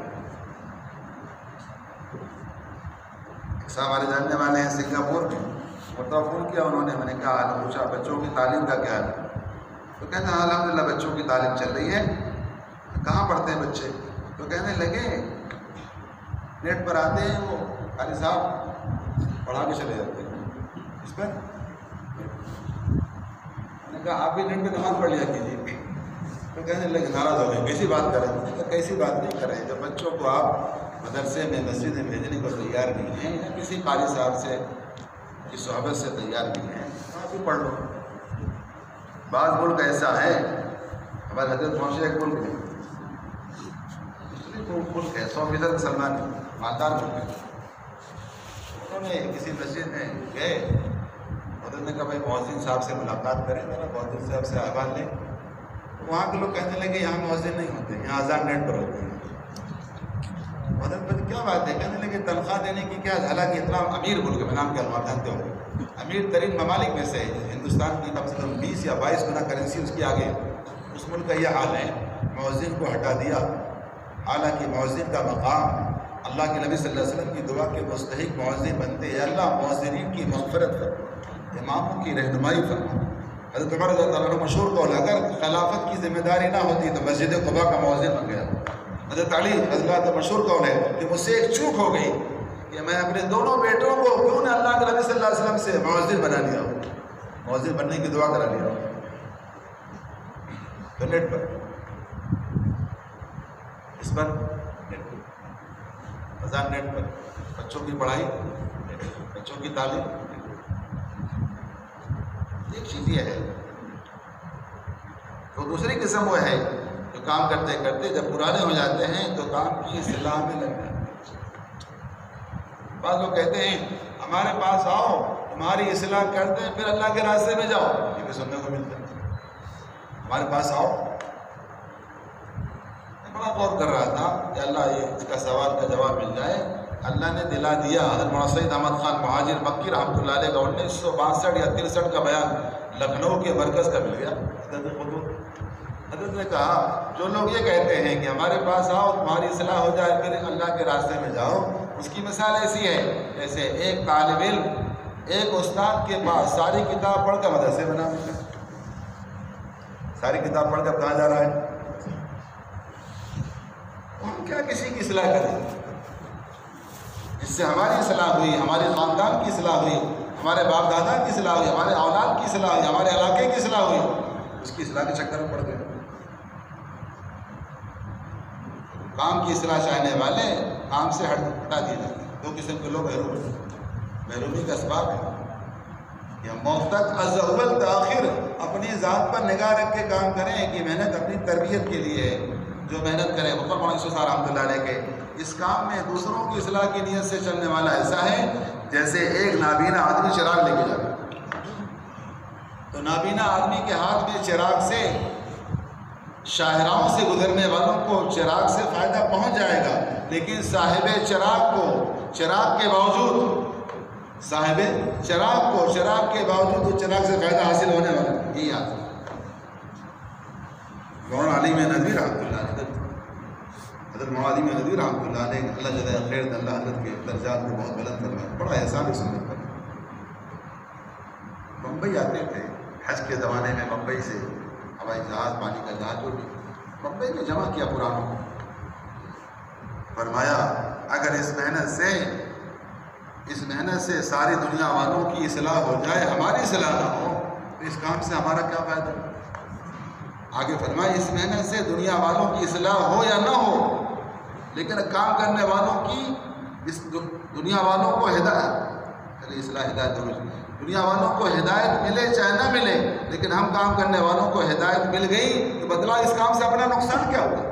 ہمارے جاننے والے ہیں سنگاپور میں، مرتبہ فون کیا انہوں نے، میں نے کہا پوچھا بچوں کی تعلیم کا کیا ہے؟ تو کہتے ہیں الحمدللہ بچوں کی تعلیم چل رہی ہے۔ کہاں پڑھتے ہیں بچے؟ تو کہنے لگے نیٹ پر آتے ہیں، وہ قاری صاحب پڑھا کے چلے جاتے ہیں اس پر۔ میں نے کہا آپ بھی نیٹ پہ نماز پڑھ لیا کیجیے، تو کہنے لگے ناراض ہو گئے، کیسی بات کریں؟ تو کیسی بات نہیں کریں، جب بچوں کو آپ مدرسے میں مسجد میں بھیجنے کو تیار نہیں ہیں، یا کسی قاری صاحب سے کی صحبت سے تیار نہیں ہیں، آپ بھی پڑھ لو۔ بعض ملک ایسا ہے، ہمارے حضرت پہنچے ایک ملک میں، ملک ہے 100% مسلمان مالدار ملک ہے، انہوں نے کسی مسجد میں گئے، حضرت نے کہا بھائی مؤذن صاحب سے ملاقات کریں، ذرا مؤذن صاحب سے احوال لیں۔ وہاں کے لوگ کہنے لگے یہاں مؤذن نہیں ہوتے، یہاں اذان نیٹ پر ہوتے ہیں۔ حضرت پر کیا بات ہے؟ کہنے لگے تنخواہ دینے کی کیا، حالانکہ اتنا امیر ملک ہے، میں نام کیا آپ جانتے ہو، امیر ترین ممالک میں سے ہندوستان کی کم سے کم 20 یا 22 گنا کرنسی اس کی آگے، اس ملک کا یہ حال ہے، مؤذن کو ہٹا دیا، حالانکہ مؤذن کا مقام اللہ کے نبی صلی اللہ علیہ وسلم کی دعا کے مستحق مؤذن بنتے ہیں، اللہ مؤذنین کی مغفرت فرما، اماموں کی رہنمائی فرما۔ حضرت عمر رضی اللہ عنہ مشہور قول، اگر خلافت کی ذمہ داری نہ ہوتی تو مسجد قباء کا مؤذن بن گیا۔ حضرت علی رضی اللہ عنہ مشہور قول ہے کہ مجھ سے ایک چوک ہو گئی کہ میں اپنے دونوں بیٹوں کو کیوں نے اللہ کے نبی صلی اللہ علیہ وسلم سے مؤذن بنا لیا ہو، مؤذن بننے کی دعا کرا لیا ہو۔ تو نیٹ پر، اس پر نیٹ پر، اذان نیٹ پر، بچوں کی پڑھائی، بچوں کی تعلیم، ایک چیز یہ ہے۔ تو دوسری قسم وہ ہے جو کام کرتے کرتے جب پرانے ہو جاتے ہیں تو کام کی اصلاح میں لگ جاتے ہیں۔ بعض لوگ کہتے ہیں ہمارے پاس آؤ، تمہاری اصلاح کرتے ہیں، پھر اللہ کے راستے میں جاؤ، یہ بھی سننے کو ملتا ہے، ہمارے پاس آؤ۔ میں بڑا غور کر رہا تھا کہ اللہ یہ اس کا سوال کا جواب مل جائے۔ اللہ نے دلا دیا، حضرت مولانا سید احمد خان مہاجر مکی رحمۃ اللہ علیہ کا 1962 یا 63 کا بیان لکھنؤ کے مرکز کا مل گیا۔ حضرت نے کہا جو لوگ یہ کہتے ہیں کہ ہمارے پاس آؤ تمہاری اصلاح ہو جائے پھر اللہ کے راستے میں جاؤ، اس کی مثال ایسی ہے جیسے ایک طالب علم ایک استاد کے پاس ساری کتاب پڑھ کر مدرسے بنا، ساری کتاب پڑھ کر کہاں جا رہا ہے؟ ہم کیا کسی کی اصلاح کریں؟ جس سے ہماری اصلاح ہوئی، ہمارے خاندان کی اصلاح ہوئی، ہمارے باپ دادا کی اصلاح ہوئی، ہمارے اولاد کی اصلاح ہوئی، ہمارے علاقے کی اصلاح ہوئی، اس کی اصلاح کے چکر میں پڑ گئے۔ کام کی اصلاح چاہنے والے کام سے ہٹا دیے جاتے ہیں۔ دو قسم کے لوگ محرومی کا اسباب ہے کہ ہم موت تک از اول تاخیر اپنی ذات پر نگاہ رکھ کے کام کریں کہ محنت اپنی تربیت کے لیے ہے۔ جو محنت کرے مولانا یوسف صاحب رحمۃ اللہ علیہ کے اس کام میں دوسروں کی اصلاح کی نیت سے چلنے والا ایسا ہے جیسے ایک نابینا آدمی چراغ لے کے جائے، تو نابینا آدمی کے ہاتھ میں چراغ سے شاہراہوں سے گزرنے والوں کو چراغ سے فائدہ پہنچ جائے گا، لیکن صاحب چراغ کو چراغ کے باوجود چراغ کے باوجود وہ چراغ سے فائدہ حاصل ہونے والا یہی یاد ہے۔ مولانا علی میں ندوی رحمۃ اللہ علیہ، حضرت مولانا علی میں ندوی رحمۃ اللہ علیہ، اللہ جزائے خیر اللہ حضرت کے درجات کو بہت بلند فرمائے، بڑا احسان ہے سنت پر۔ بمبئی آتے تھے حج کے زمانے میں، بمبئی سے ہوائی جہاز، پانی کا جہاز جو بھی بمبئی میں جمع کیا پرانوں کو، فرمایا اگر اس محنت سے ساری دنیا والوں کی اصلاح ہو جائے، ہماری اصلاح نہ ہو تو اس کام سے ہمارا کیا فائدہ؟ آگے فرمایا اس محنت سے دنیا والوں کی اصلاح ہو یا نہ ہو، لیکن کام کرنے والوں کی اس دنیا والوں کو ہدایت دنیا والوں کو ہدایت ملے چاہے نہ ملے، لیکن ہم کام کرنے والوں کو ہدایت مل گئی تو بدلا اس کام سے اپنا نقصان کیا ہوگا؟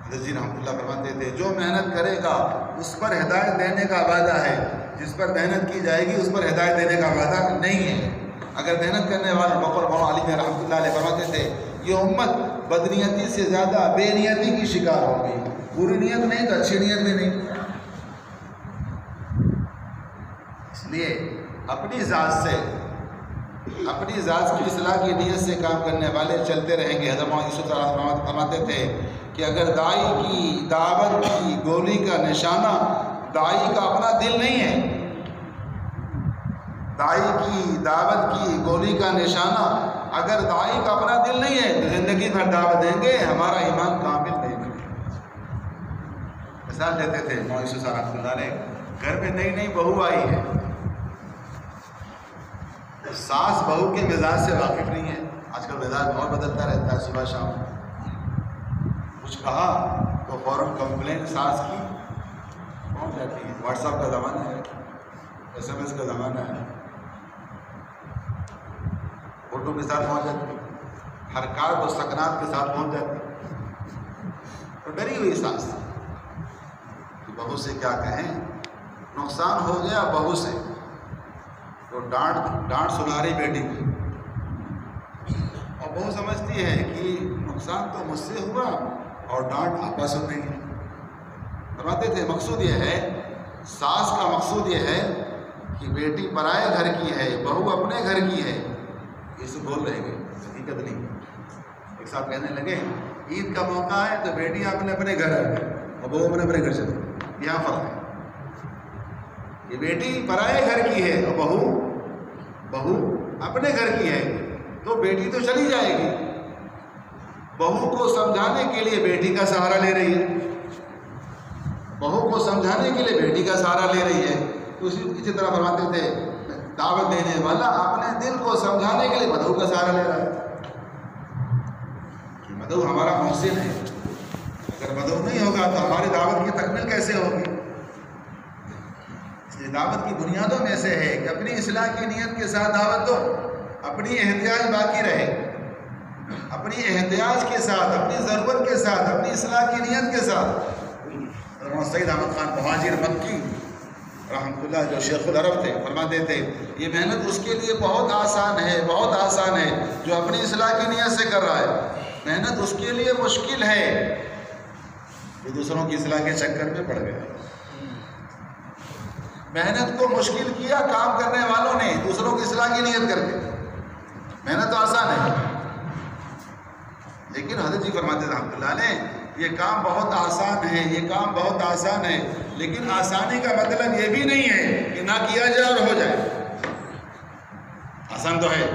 حضرت جی رحمۃ اللہ فرماتے تھے جو محنت کرے گا اس پر ہدایت دینے کا وعدہ ہے، جس پر محنت کی جائے گی اس پر ہدایت دینے کا وعدہ نہیں ہے۔ اگر محنت کرنے والے مولانا علی میں رحمۃ اللہ علیہ فرماتے تھے یہ امت بدنیتی سے زیادہ بے نیتی کی شکار ہوگی، بری نیت نہیں تو اچھی نیت بھی نہیں۔ اس لیے اپنی ذات کی اصلاح کی نیت سے کام کرنے والے چلتے رہیں گے۔ حضرت مولانا یوسف صاحب فرماتے تھے کہ اگر داعی کی دعوت کی گولی کا نشانہ داعی کا اپنا دل نہیں ہے، داعی کی دعوت کی گولی کا نشانہ اگر داعی کا اپنا دل نہیں ہے تو زندگی بھر دعوت دیں گے، ہمارا ایمان کامل نہیں بنے۔ مثال دیتے تھے مولانا یوسف صاحب رحمۃ اللہ علیہ، گھر میں نئی نئی بہو آئی ہے، ساس بہو کے مزاج سے واقف نہیں ہے، آج کل مزاج بہت بدلتا رہتا ہے، صبح شام کچھ کہا تو فوراً کمپلین ساس کی پہنچ جاتی ہے۔ واٹس ایپ کا زمانہ ہے، SMS کا زمانہ ہے، فوٹو کے ساتھ پہنچ جاتی ہے، حرکات اور سکنات کے ساتھ پہنچ جاتی ہے، تو ڈری ہوئی ساس کہ بہو سے کیا کہیں، نقصان ہو گیا بہو سے تو ڈانٹ سنا رہی بیٹی کو، اور بہو سمجھتی ہے کہ نقصان تو مجھ سے ہوا اور ڈانٹ آپا سن رہی ہے۔ فرماتے تھے مقصود یہ ہے، ساس کا مقصود یہ ہے کہ بیٹی پرائے گھر کی ہے، بہو اپنے گھر کی ہے، یہ سب بول رہے گے، حقیقت نہیں۔ ایک ساتھ کہنے لگے عید کا موقع ہے تو بیٹیاں اپنے گھر آ گئی اور بہو اپنے گھر چلے، یہاں فرق ہے کہ بیٹی پرائے گھر کی ہے اور بہو اپنے گھر کی ہے، تو بیٹی تو چلی جائے گی، بہو کو سمجھانے کے لیے بیٹی کا سہارا لے رہی ہے، بہو کو سمجھانے کے لیے بیٹی کا سہارا لے رہی ہے۔ تو اسی طرح فرماتے تھے دعوت دینے والا اپنے دل کو سمجھانے کے لیے مدعو کا سہارا لے رہا ہے کہ مدعو ہمارا محسن ہے، اگر مدعو نہیں ہوگا تو ہماری دعوت کی تکمیل کیسے ہوگی؟ اس لیے دعوت کی بنیادوں میں سے ہے کہ اپنی اصلاح کی نیت کے ساتھ دعوت دو، اپنی احتیاج باقی رہے، اپنی احتیاج کے ساتھ، اپنی ضرورت کے ساتھ، اپنی اصلاح کی نیت کے ساتھ۔ سید احمد خان مہاجر مکی رحمۃ اللہ جو شیخ العرب تھے فرماتے تھے یہ محنت اس کے لیے بہت آسان ہے جو اپنی اصلاح کی نیت سے کر رہا ہے، محنت اس کے لیے مشکل ہے جو دوسروں کی اصلاح کے چکر میں پڑ گیا۔ محنت کو مشکل کیا کام کرنے والوں نے دوسروں کی اصلاح کی نیت کر کے. محنت تو آسان ہے، لیکن حضرت جی فرماتے ہیں رحمۃ اللہ علیہ یہ کام بہت آسان ہے، یہ کام بہت آسان ہے، لیکن آسانی کا مطلب یہ بھی نہیں ہے کہ نہ کیا جائے اور ہو جائے. آسان تو ہے،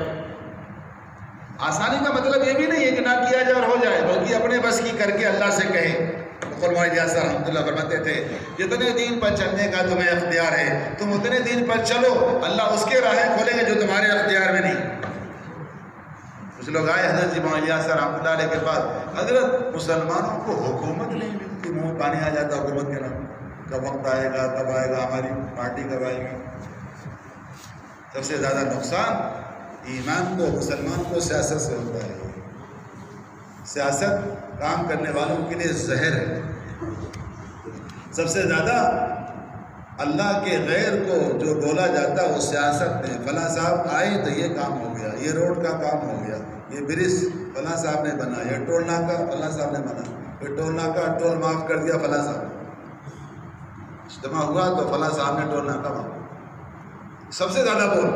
آسانی کا مطلب یہ بھی نہیں ہے کہ نہ کیا جائے اور ہو جائے، بلکہ اپنے بس کی کر کے اللہ سے کہے. مولانا الیاس رحمۃ اللہ فرماتے تھے جتنے دین پر چلنے کا تمہیں اختیار ہے تم اتنے دین پر چلو، اللہ اس کے راہیں کھولیں گے جو تمہارے اختیار میں نہیں. کچھ لوگ آئے حضرت جی مولانا الیاس رحمۃ اللہ علیہ کے پاس، حضرت مسلمانوں کو حکومت نہیں ملتی، منہ پانی آ جاتا حکومت کے نام، کب وقت آئے گا کب آئے گا، ہماری پارٹی کب آئے گی. سب سے زیادہ نقصان ایمان کو مسلمان کو سیاست سے ہوتا ہے. سیاست کام کرنے والوں کے لیے زہر ہے. سب سے زیادہ اللہ کے غیر کو جو بولا جاتا ہے وہ سیاست میں، فلاں صاحب آئے تو یہ کام ہو گیا، یہ روڈ کا کام ہو گیا، یہ برج فلاں صاحب نے بنا، یہ ٹول ناکا فلاں صاحب نے بنا، یہ ٹول ناکا ٹول معاف کر دیا فلاں صاحب، اجتماع ہوا تو فلاں صاحب نے ٹول ناکا معاف. سب سے زیادہ بول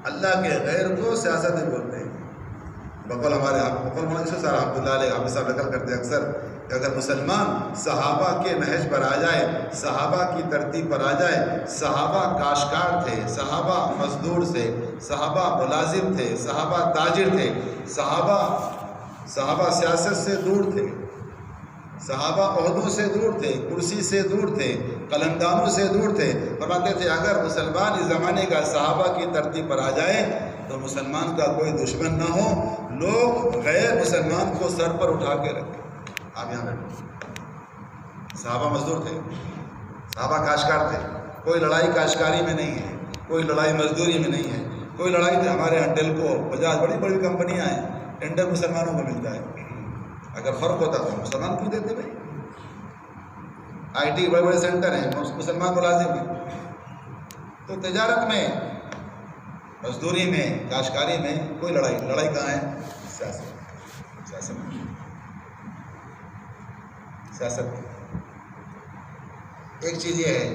اللہ کے غیر کو سیاست میں بولتے ہیں. بقول ہمارے بقول مولانا صاحب رحمۃ اللہ علیہ حافظ صاحب نقل کرتے اکثر کہ اگر مسلمان صحابہ کے نہج پر آ جائے، صحابہ کی ترتیب پر آ جائے، صحابہ کاشتکار تھے، صحابہ مزدور تھے، صحابہ ملازم تھے، صحابہ تاجر تھے، صحابہ سیاست سے دور تھے، صحابہ عہدوں سے دور تھے، کرسی سے دور تھے، قلمدانوں سے دور تھے. فرماتے تھے اگر مسلمان اس زمانے کا صحابہ کی ترتیب پر آ جائے تو مسلمان کا کوئی دشمن نہ ہو، لوگ غیر مسلمان کو سر پر اٹھا کے رکھیں. آپ یہاں بیٹھے. صحابہ مزدور تھے، صحابہ کاشتکار تھے، کوئی لڑائی کاشتکاری میں نہیں ہے، کوئی لڑائی مزدوری میں نہیں ہے، کوئی لڑائی تھی. ہمارے یہاں ٹیلکو بجاج بڑی بڑی کمپنیاں ہیں، ٹینڈر مسلمانوں کو ملتا ہے. اگر فرق ہوتا تو مسلمان کیوں دیتے بھائی؟ آئی ٹی بڑے بڑے سینٹر ہیں، مسلمان ملازم ہیں. تو تجارت میں، مزدوری میں، کاشتکاری میں کوئی لڑائی کہاں ہے؟ سیاست. ایک چیز یہ ہے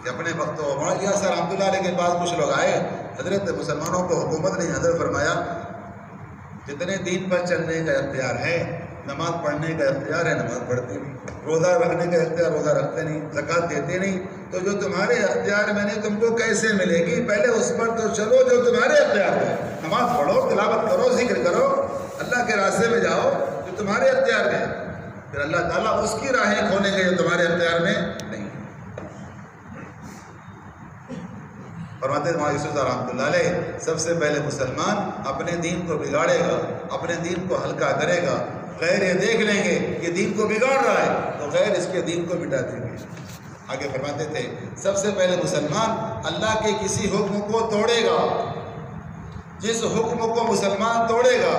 کہ اپنے وقت مولانا الیاس رحمۃ اللہ علیہ کے پاس کچھ لوگ آئے، حضرت مسلمانوں کو حکومت نہیں. حضرت فرمایا جتنے دین پر چلنے کا اختیار ہے، نماز پڑھنے کا اختیار ہے، نماز پڑھتے نہیں، روزہ رکھنے کا اختیار، روزہ رکھتے نہیں، زکوٰۃ دیتے نہیں، تو جو تمہارے اختیار میں نہیں تم کو کیسے ملے گی؟ پہلے اس پر تو چلو جو تمہارے اختیار میں. نماز پڑھو، تلاوت کرو، ذکر کرو، اللہ کے راستے میں جاؤ جو تمہارے اختیار میں، پھر اللہ تعالیٰ اس کی راہیں کھولیں گے جو تمہارے اختیار میں نہیں. فرماتے ہیں مولانا یوسف صاحب رحمۃ اللہ علیہ سب سے پہلے مسلمان اپنے دین کو بگاڑے گا، اپنے دین کو ہلکا کرے گا. غیر یہ دیکھ لیں گے کہ دین کو بگاڑ رہا ہے تو غیر اس کے دین کو مٹا دیں گے. آگے فرماتے تھے سب سے پہلے مسلمان اللہ کے کسی حکم کو توڑے گا. جس حکم کو مسلمان توڑے گا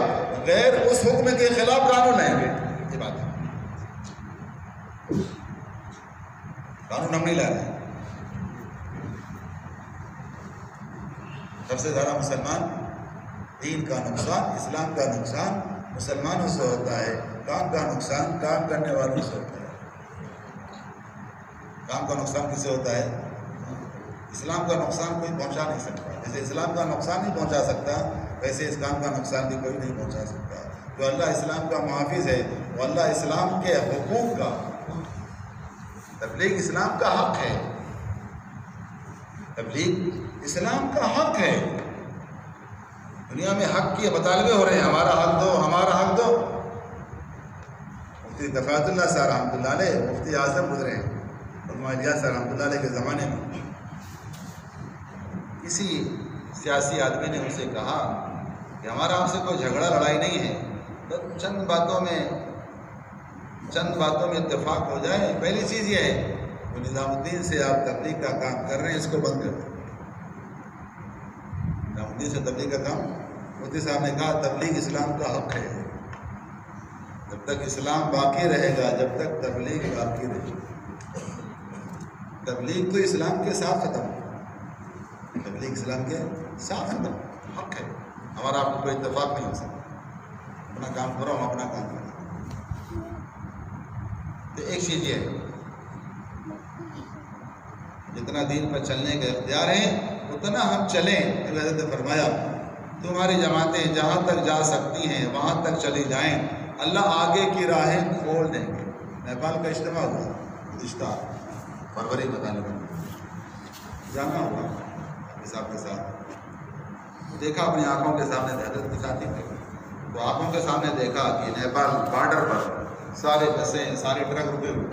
غیر اس حکم کے خلاف قانون لائیں گے. یہ بات ہے، قانون ہم نہیں لا رہے. سب سے زیادہ مسلمان دین کا نقصان، اسلام کا نقصان مسلمانوں سے ہوتا ہے. کام کا نقصان کام کرنے والوں سے ہوتا ہے. کام کا نقصان کس سے ہوتا ہے؟ اسلام کا نقصان کوئی پہنچا نہیں سکتا. جیسے اسلام کا نقصان نہیں پہنچا سکتا ویسے اس کام کا نقصان بھی کوئی نہیں پہنچا سکتا. جو اللہ اسلام کا محافظ ہے وہ اللہ اسلام کے حقوق کا، تبلیغ اسلام کا حق ہے، تبلیغ اسلام کا حق ہے. دنیا میں حق کے مطالبے ہو رہے ہیں، ہمارا حق دو، ہمارا حق دو. مفتی دفعت اللہ صاحب رحمۃ اللہ علیہ مفتی اعظم گزرے ہیں مولانا الیاس صاحب رحمۃ اللہ علیہ کے زمانے میں. کسی سیاسی آدمی نے ان سے کہا کہ ہمارا آپ سے کوئی جھگڑا لڑائی نہیں ہے، بس چند باتوں میں اتفاق ہو جائے. پہلی چیز یہ ہے کہ نظام الدین سے آپ تبلیغ کا کام کر رہے ہیں، اس کو بند کر دیں. نظام الدین سے تبلیغ کا کام، مفتی صاحب نے کہا تبلیغ اسلام کا حق ہے. جب تک اسلام باقی رہے گا، جب تک تبلیغ باقی رہے گی. تبلیغ تو اسلام کے ساتھ ختم، تبلیغ اسلام کے ساتھ ختم، حق ہے. ہمارا آپ کو کوئی اتفاق نہیں ہو سکتا. اپنا کام کرو، ہم اپنا کام کریں. تو ایک چیز یہ ہے جتنا دین پر چلنے کا اختیار ہے اتنا ہم چلیں۔ حضرت نے فرمایا تمہاری جماعتیں جہاں تک جا سکتی ہیں وہاں تک چلی جائیں، اللہ آگے کی راہیں کھول دیں گے۔ نیپال کا اجتماع ہوا گزشتہ فروری بتانے میں، جانا ہوا صاحب کے ساتھ، دیکھا اپنی آنکھوں کے سامنے، حضرت کے ساتھ ہی تھے، تو آنکھوں کے سامنے دیکھا کہ نیپال بارڈر پر سارے بسیں سارے ٹرک رکے ہوئے،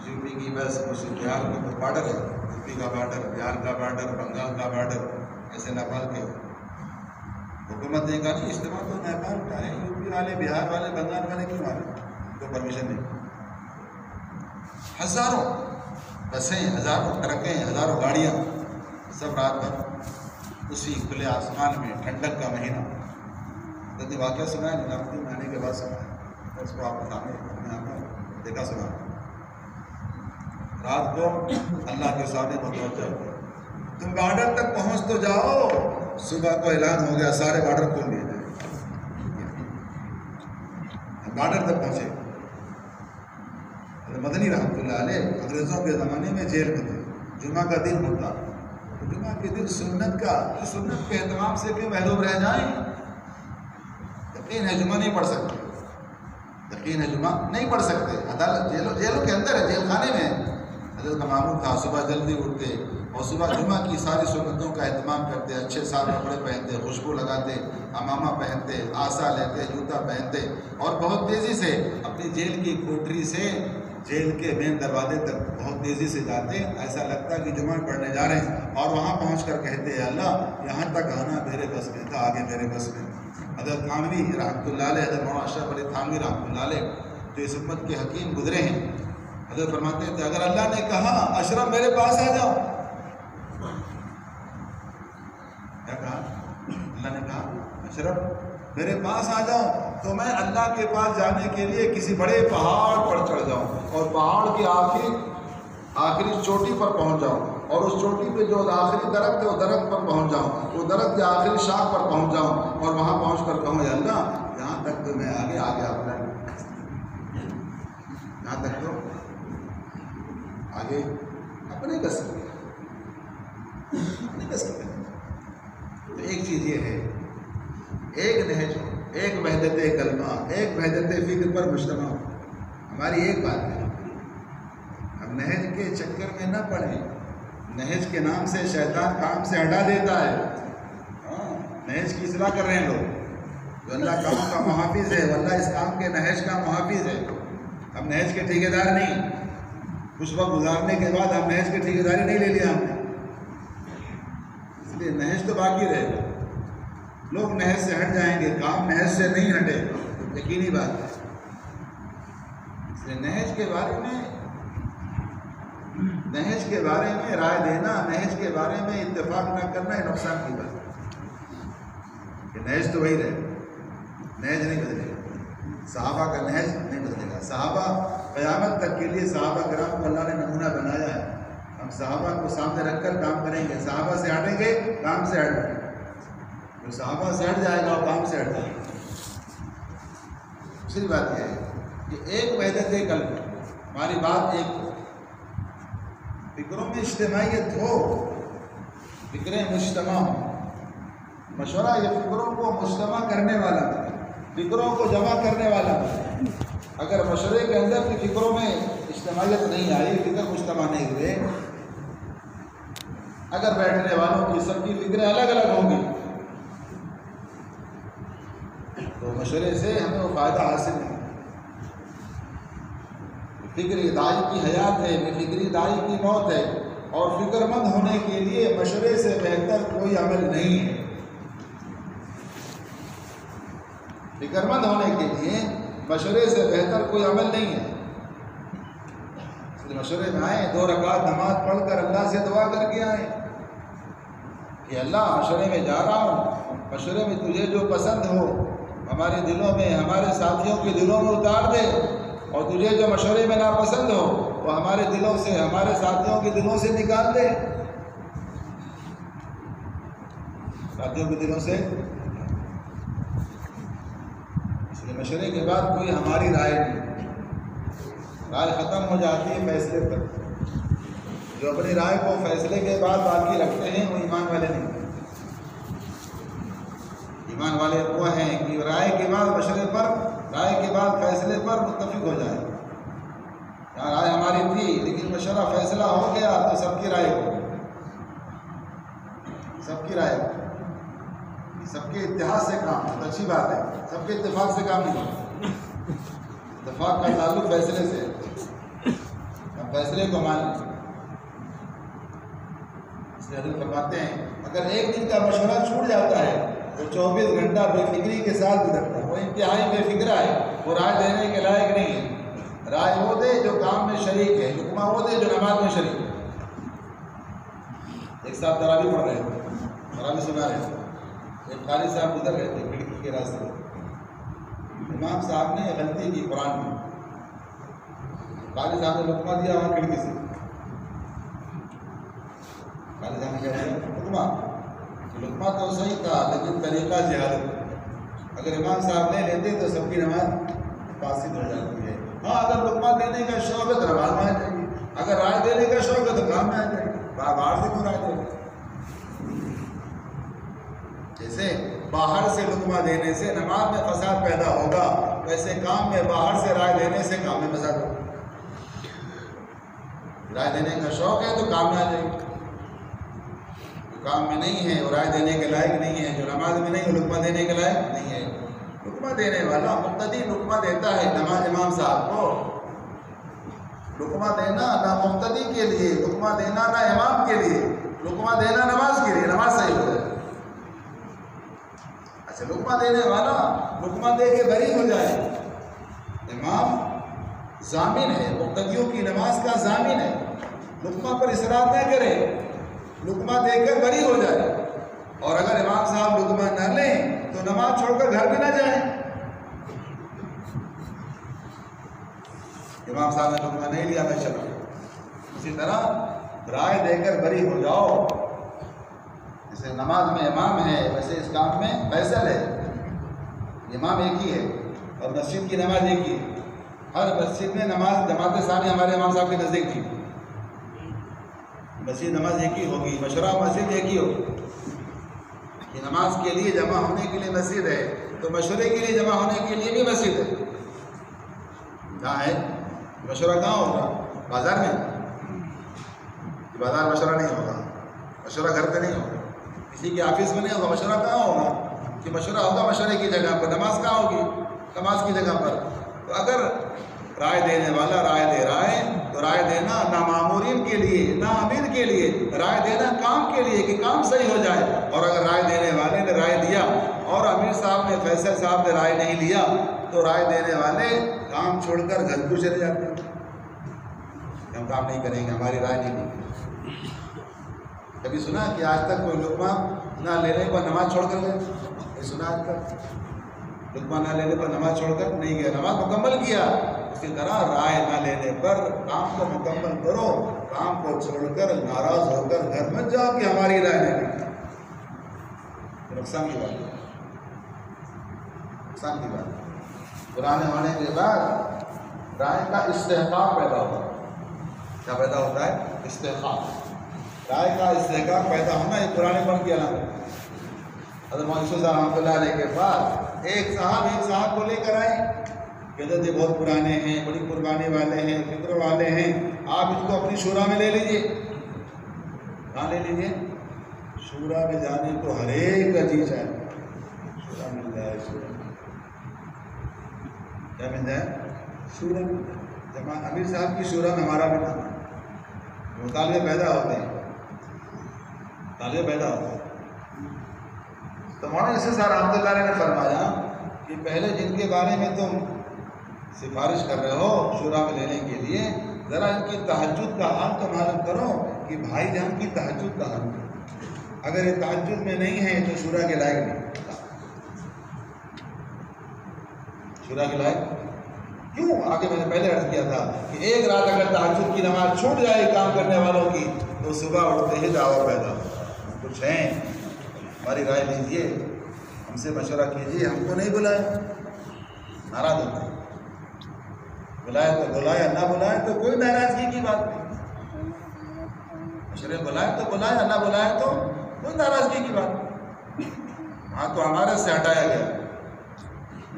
یو پی کی بس، اسی بہار کا بارڈر ہے، یو پی کا بارڈر، بہار کا بارڈر، بنگال کا بارڈر، ایسے نیپال کے حکومت نے کہا کہ اجتماع تو نیپال کا ہے، یو پی والے، بہار والے، بنگال والے کیوں آ رہے ہیں؟ تو پرمیشن نہیں۔ ہزاروں بسیں، ہزاروں ٹرکیں، ہزاروں گاڑیاں، سب رات بھر اسی کھلے آسمان میں، ٹھنڈک کا مہینہ۔ تو واقعہ سنا ہے، نظام میں آنے کے بعد سنا ہے، اور اس کو آپ کے سامنے اپنے آپ میں دیکھا سنا۔ رات کو اللہ کے سامنے متوجہ ہو، تم بارڈر تک پہنچ تو جاؤ، صبح کو اعلان ہو گیا سارے بارڈر کھول دیے جائیں۔ بارڈر تک پہنچے، مدنی رحمۃ اللہ علیہ انگریزوں کے زمانے میں جیل میں تھے، جمعہ کا دن ہوتا، تو جمعہ کے دن سنت کے اہتمام سے کیوں محروم رہ جائیں؟ یقین ہے جمعہ نہیں پڑھ سکتے، یقین ہے جمعہ نہیں پڑھ سکتے، عدالت جیلوں کے اندر ہے، جیل خانے میں۔ حضرت کا معمول تھا صبح جلدی اٹھتے اور صبح جمعہ کی ساری سنتوں کا اہتمام کرتے، اچھے صاف کپڑے پہنتے، خوشبو لگاتے، امامہ پہنتے، آسا لیتے، جوتا پہنتے، اور بہت تیزی سے اپنی جیل کی کوٹری سے جیل کے مین دروازے تک بہت تیزی سے جاتے، ایسا لگتا کہ جمعہ پڑھنے جا رہے ہیں، اور وہاں پہنچ کر کہتے ہیں اللہ یہاں تک آنا میرے بس میں تھا، آگے میرے بس میں۔ حضرت تھانوی رحمۃ اللہ علیہ، حضرت مولانا اشرف علی تھانوی رحمۃ اللہ علیہ جو اس امت کے حکیم گزرے ہیں، حضرت فرماتے تھے اگر اللہ نے کہا اشرف میرے پاس آ جاؤ، کیا کہا؟ اللہ نے کہا اشرف میرے پاس آ جاؤ تو میں اللہ کے پاس جانے کے لیے کسی بڑے پہاڑ پر چڑھ جاؤں اور پہاڑ کی آخری چوٹی پر پہنچ جاؤں، اور اس چوٹی پہ جو آخری درخت ہے وہ درخت پر پہنچ جاؤں، وہ درخت کے آخری شاخ پر پہنچ جاؤں، اور وہاں پہنچ کر کہوں یا اللہ یہاں تک تو میں آگے اپنا، یہاں تک تو آگے اپنے کر سکتے، اپنے کر سکتے۔ تو ایک چیز یہ ہے، ایک نہج ہو، ایک وحدت کلمہ، ایک وحدت فکر پر مجتمع ہو۔ ہماری ایک بات ہے، ہم نہج کے چکر میں نہ پڑیں، نہج کے نام سے شیطان کام سے ہٹا دیتا ہے۔ نہج کی اصلاح کر رہے ہیں لوگ، جو اللہ کام کا محافظ ہے، واللہ اس کام کے نہج کا محافظ ہے۔ ہم نہج کے ٹھیکیدار نہیں، کچھ وقت گزارنے کے بعد ہم نہج کی ٹھیکیداری نہیں لے لیا ہم نے، اس لیے نہج تو باقی رہے گا۔ لوگ نہج سے ہٹ جائیں گے، کام نہج سے نہیں ہٹے، یقینی بات ہے۔ اس لیے نہج کے بارے میں رائے دینا، نہج کے بارے میں اتفاق نہ کرنا یہ نقصان کی بات ہے کہ نہج تو وہی رہے، نہج نہیں بدلے گا، صحابہ کا نہج نہیں بدلے گا۔ صحابہ قیامت تک کے لیے صحابہ کرام کو اللہ نے نمونہ بنایا ہے، ہم صحابہ کو سامنے رکھ کر کام کریں گے، صحابہ سے ہٹیں گے کام سے ہٹ جائیں گے، جو صحابہ سے ہٹ جائے گا وہ کام سے ہٹ جائے گا۔ دوسری بات یہ ہے کہ ایک وحدت قلب، ہماری بات ایک ہو، فکروں میں اجتماعیت ہو، فکریں مجتمع ہو، مشورہ یہ فکروں کو مجتمع کرنے والا ہے، فکروں کو جمع کرنے والا ہے۔ اگر مشورے کے اندر کی فکروں میں اجتماعیت نہیں آئی، فکر مجتمع نہیں ہوئے، اگر بیٹھنے والوں کی سب کی فکریں الگ الگ ہوں گی تو مشورے سے ہمیں وہ فائدہ حاصل نہیں۔ فکری دائی کی حیات ہے، فکری دائی کی موت ہے، اور فکر مند ہونے کے لیے مشورے سے بہتر کوئی عمل نہیں ہے۔ فکر مند ہونے کے لیے مشورے سے بہتر کوئی عمل نہیں ہے۔ مشورے میں آئیں، 2 رکعت نماز پڑھ کر اللہ سے دعا کر کے آئیں کہ اللہ مشورے میں جا رہا ہوں، مشورے میں تجھے جو پسند ہو ہمارے دلوں میں، ہمارے ساتھیوں کے دلوں میں اتار دے، اور تجھے جو مشورے میں ناپسند ہو وہ ہمارے دلوں سے، ہمارے ساتھیوں کے دلوں سے نکال دے، ساتھیوں کے دلوں سے۔ اس لیے مشورے کے بعد کوئی ہماری رائے نہیں، رائے ختم ہو جاتی ہے فیصلے پر۔ جو اپنی رائے کو فیصلے کے بعد باقی رکھتے ہیں وہ ایمان والے نہیں. ایمان والے وہ ہیں کہ رائے کے بعد مشورے پر، رائے کے بعد فیصلے پر متفق ہو جائیں. رائے ہماری تھی لیکن مشورہ فیصلہ ہو گیا تو سب کی رائے ہو، سب کی رائے، سب کے اتحاد سے کام. تو اچھی بات ہے، سب کے اتفاق سے کام نہیں ہوگا. اتفاق کا تعلق فیصلے سے، ہم فیصلے کو مان لیں. اس لیے حضرت فرماتے ہیں اگر ایک دن کا مشورہ چھوٹ جاتا ہے تو 24 گھنٹہ بے فکری کے ساتھ گزرتا ہے. وہ انتہائی بے فکرہ ہے، وہ رائے دینے کے لائق نہیں ہے. رائے وہ دے جو کام میں شریک ہے، لقمہ وہ دے جو نماز میں شریک ہے. ایک صاحب تراویح پڑھ رہے تھے، تراویح سنا رہے تھے، ایک قاری صاحب گزر رہے تھے کھڑکی کے راستے. امام صاحب نے غلطی کی قرآن میں، قاری صاحب نے لقمہ دیا وہاں کھڑکی سے. قاری صاحب نے کہا لقمہ تو صحیح تھا لیکن طریقہ زیادت. اگر امام صاحب نہیں لیتے تو سب کی نماز فاسد ہو جاتی ہے. ہاں اگر لقمہ دینے کا شوق ہے تو نماز میں آ جائے گی، اگر رائے دینے کا شوق ہے تو کام میں آ جائے گی. باہر سے کیوں رائے دے؟ جیسے باہر سے لقمہ دینے سے نماز میں فساد پیدا ہوگا، ویسے کام میں باہر سے رائے دینے سے کام میں فساد ہوگا. رائے دینے کا شوق ہے تو کام میں آ جائے گی. جو کام میں نہیں ہے وہ رائے دینے کے لائق نہیں ہے، جو نماز میں نہیں وہ لقمہ دینے کے لائق نہیں ہے. لقمہ دینے والا مقتدی لقمہ دیتا ہے نماز امام صاحب کو. لقمہ دینا نہ مقتدی کے لیے، لقمہ دینا نہ امام کے لیے، لقمہ دینا نماز کے لیے، نماز صحیح ہو جائے. اچھا لقمہ دینے والا لقمہ دے کے بری ہو جائے. امام ضامن ہے، مقتدیوں کی نماز کا ضامن ہے. لقمہ پر اصرار نہ کرے، لقمہ دے کر بری ہو جائے. اور اگر امام صاحب لقمہ نہ لیں تو نماز چھوڑ کر گھر بھی نہ جائیں. امام صاحب نے لقمہ نہیں لیا میں چلا. اسی طرح رائے دے کر بری ہو جاؤ. جیسے نماز میں امام ہے ویسے اس کام میں فیصل ہے. امام ایک ہی ہے اور مسجد کی نماز ایک ہی ہے. ہر مسجد میں نماز جماعت ثانی ہمارے امام صاحب کے نزدیک تھی. مسجد نماز ایک ہی ہوگی، مشورہ مسجد ایک ہی ہوگی. کہ نماز کے لیے جمع ہونے کے لیے مسجد ہے تو مشورے کے لیے جمع ہونے کے لیے بھی مسجد ہے. کہاں ہے مشورہ؟ کہاں ہوگا؟ بازار میں. بازار مشورہ نہیں ہوگا، مشورہ گھر پہ نہیں ہوگا، کسی کے آفس میں نہیں ہوگا. مشورہ کہاں ہوگا؟ کہ مشورہ ہوگا مشورے کی جگہ پر. نماز کہاں ہوگی؟ نماز کی جگہ پر. تو اگر رائے دینے والا رائے دے رہا ہے تو رائے دینا نہ مامورین کے لیے نہ امیر کے لیے، رائے دینا کام کے لیے کہ کام صحیح ہو جائے. اور اگر رائے دینے والے نے رائے دیا اور امیر صاحب نے فیصل صاحب نے رائے نہیں لیا تو رائے دینے والے کام چھوڑ کر گھر کو چلے جاتے ہیں. ہم کام نہیں کریں گے، ہماری رائے نہیں لیں. کبھی سنا کہ آج تک کوئی لقمہ نہ لینے پر نماز چھوڑ کر گئے؟ یہ سنا آج تک؟ لقمہ نہ لینے پر نماز چھوڑ کر نہیں گیا، نماز مکمل کیا. اسی طرح رائے نہ لینے پر کام کو مکمل کرو. کام کو چھوڑ کر ناراض ہو کر گھر مت جاؤ کہ ہماری رائے نہیں لی. نقصان کی بات ہے، نقصان کی بات ہے. پرانے ہونے کے بعد رائے کا استحقاق پیدا ہوتا ہے. کیا پیدا ہوتا ہے؟ استحقاق. رائے کا استحقاق پیدا ہونا ایک پرانے پن کی علامت ہے. حضرت مولانا صاحب رحمۃ اللہ علیہ کے بعد ایک صاحب کو لے کر آئے، کہتے تھے بہت پرانے ہیں، بڑی قربانی والے ہیں، فکر والے ہیں، آپ اس کو اپنی شورا میں لے لیجئے. کہاں لے لیجئے؟ شورا میں جانے کو ہر ایک کا جی چاہے. شورا مل جائے، شورا کیا مل جائے؟ شورا مل جائے. جب امیر صاحب کی شورا میں ہمارا بھی نام ہے. مطالبے پیدا ہوتے ہیں، مطالبے پیدا ہوتے ہیں. تو مولانا اسے صاحب رحمۃ اللہ علیہ نے فرمایا کہ پہلے جن کے بارے میں تم سفارش کر رہے ہو شورا میں لینے کے لیے، ذرا ان کی تہجد کا حال تو معلوم کرو کہ بھائی جان کی تہجد کا حال. اگر یہ تہجد میں نہیں ہے تو شورا کے لائق نہیں. شورا کے لائق کیوں؟ آگے میں نے پہلے عرض کیا تھا کہ ایک رات اگر تہجد کی نماز چھوٹ جائے کام کرنے والوں کی تو صبح اٹھتے ہی دعویٰ پیدا ہوتا ہے. کچھ ہیں، ہماری رائے لیجیے، ہم سے مشورہ کیجیے، ہم کو نہیں بلائے. ناراض ہوتے ہیں. بلائے تو بلایا، نہ بلائے تو کوئی ناراضگی کی بات نہیں. مشرے بلائے تو بلائے، نہ بلائے تو کوئی ناراضگی کی بات۔ ہاں تو ہمارے سے ہٹایا گیا،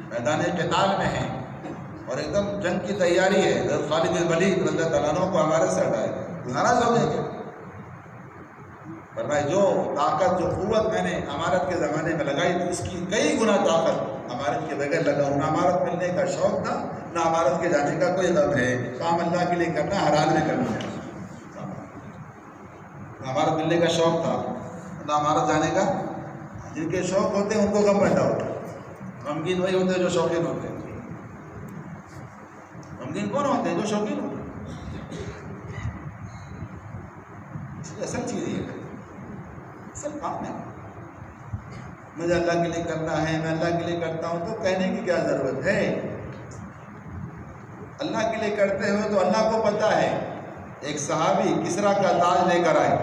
میدان قتال میں ہیں اور ایک دم جنگ کی تیاری ہے، حضرت خالد بن ولید رضی اللہ تعالیٰ عنہ کو ہمارے سے ہٹایا گیا، ناراض ہو گئے کیا؟ فرمائے جو طاقت جو قوت میں نے امارت کے زمانے میں لگائی تھی اس کی کئی گنا طاقت امارت کے بغیر لگاؤں۔ نہ امارت ملنے کا شوق تھا، نہ امارت کے جانے کا کوئی غم ہے، کام اللہ کے لیے کرنا، حلال میں کرنا ہے۔ نہ امارت ملنے کا شوق تھا، نہ امارت جانے کا۔ جن کے شوق ہوتے ہیں ان کو غم پیدا ہوتا ہے، غمگین وہی ہوتے ہیں جو شوقین ہوتے ہیں۔ غمگین کون ہوتے ہیں؟ جو شوقین ہوتے ہیں۔ اصل چیز یہ ہے، اصل کام ہے، مجھے اللہ کے لیے کرنا ہے، میں اللہ کے لیے کرتا ہوں، تو کہنے کی کیا ضرورت ہے؟ اللہ کے لیے کرتے ہوئے تو اللہ کو پتہ ہے۔ ایک صحابی کسریٰ کا تاج لے کر آئے،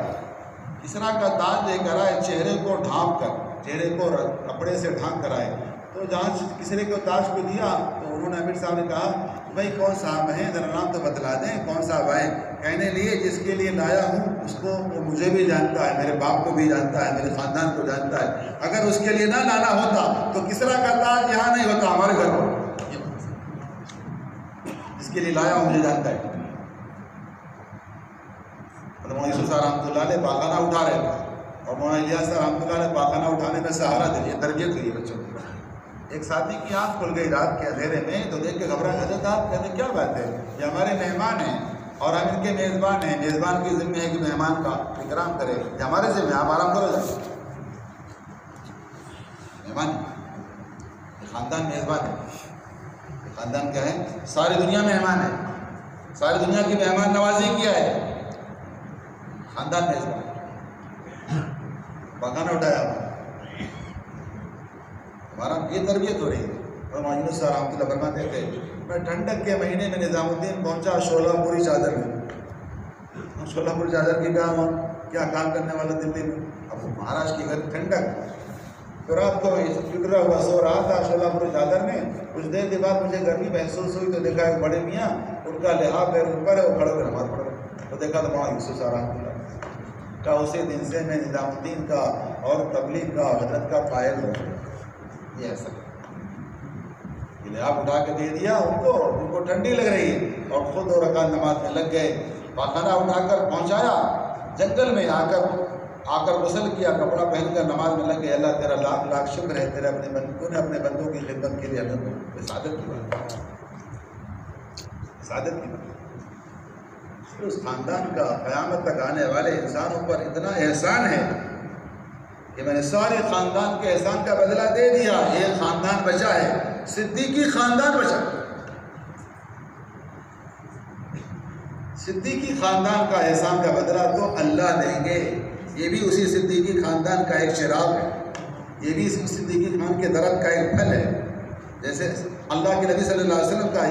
کسریٰ کا تاج لے کر آئے، چہرے کو ڈھانپ کر، چہرے کو کپڑے سے ڈھانپ کر آئے، تو جہاں کسریٰ کو تاج کو دیا تو انہوں نے امیر صاحب نے کہا بھائی کون صاحب ہیں، ذرا نام تو بتلا دیں، کون صاحب آئے؟ کہنے لیے جس کے لیے لایا ہوں اس کو وہ مجھے بھی جانتا ہے، میرے باپ کو بھی جانتا ہے، میرے خاندان کو جانتا ہے، اگر اس کے لیے نہ لانا ہوتا تو کسریٰ کا تاج یہاں نہیں ہوتا، ہمارے گھر پر۔ جس کے لیے لایا ہوں مجھے جانتا ہے۔ مولانا یوسف صاحب رحمۃ اللہ علیہ پاخانہ اٹھا رہے تھے اور مولانا الیاس صاحب رحمۃ اللہ علیہ پاخانہ اٹھانے میں سہارا دے، یہ تربیت ہوئی بچوں کی۔ ایک ساتھی کی آنکھ کھل گئی رات کے اندھیرے میں، تو دیکھ کے گھبرا گئے، حضرت آپ کہتے کیا بات ہے؟ یہ ہمارے مہمان ہیں اور ہم ان کے میزبان ہیں، میزبان کی ذمہ ہے کہ مہمان کا اکرام کرے، یہ ہمارے ذمہ ہے، آپ آرام کرو جائیں۔ مہمان خاندان میزبان ہے، خاندان کیا ہے؟ ساری دنیا مہمان ہے، ساری دنیا کی مہمان نوازی کیا ہے، خاندان میزبان۔ پاخانہ اٹھایا ہمارا، یہ تربیت ہو رہی ہے۔ اور مولانا صاحب رحمۃ اللہ فرماتے تھے میں ٹھنڈک کے مہینے میں نظام الدین پہنچا شولہ پوری چادر میں۔ شولہ پوری چادر کی کیا کام کرنے والا دلی میں، اب مہاراشٹر کی گھر ٹھنڈک، تو رات کو فکرا ہوا سو رہا تھا شولہ پوری چادر میں۔ کچھ دیر کے بعد مجھے گرمی محسوس ہوئی تو دیکھا ایک بڑے میاں، ان کا لحاظ پیر اوپر ہے، وہ کھڑے ہوئے نماز پڑھ رہے، تو دیکھا تو مولانا یوسف صاحب رحمۃ اللہ کا اسی دن سے میں نظام الدین کا اور تبلیغ کا حضرت کا قائل ہوں۔ یہ ایسا آپ اٹھا کے دے دیا ان کو ٹھنڈی لگ رہی ہے اور خود 2 رکعت نماز میں لگ گئے۔ پاخانہ اٹھا کر پہنچایا جنگل میں، آ کر غسل کیا، کپڑا پہن کر نماز میں لگ گئے۔ اللہ تیرا لاکھ لاکھ شکر ہے، تیرے اپنے بندوں کی خدمت کے لیے ہمیں سعادت کی بات، سعادت کی بات۔ اس خاندان کا قیامت تک آنے والے انسانوں پر اتنا احسان ہے کہ میں نے سارے خاندان کے احسان کا بدلہ دے دیا، ایک خاندان بچا ہے، صدیقی خاندان بچا۔ صدیقی خاندان کا احسان کا بدلہ تو اللہ دیں گے، یہ بھی اسی صدیقی خاندان کا ایک شراب ہے، یہ بھی صدیقی خان کے درخت کا ایک پھل ہے۔ جیسے اللہ کے نبی صلی اللہ علیہ وسلم کا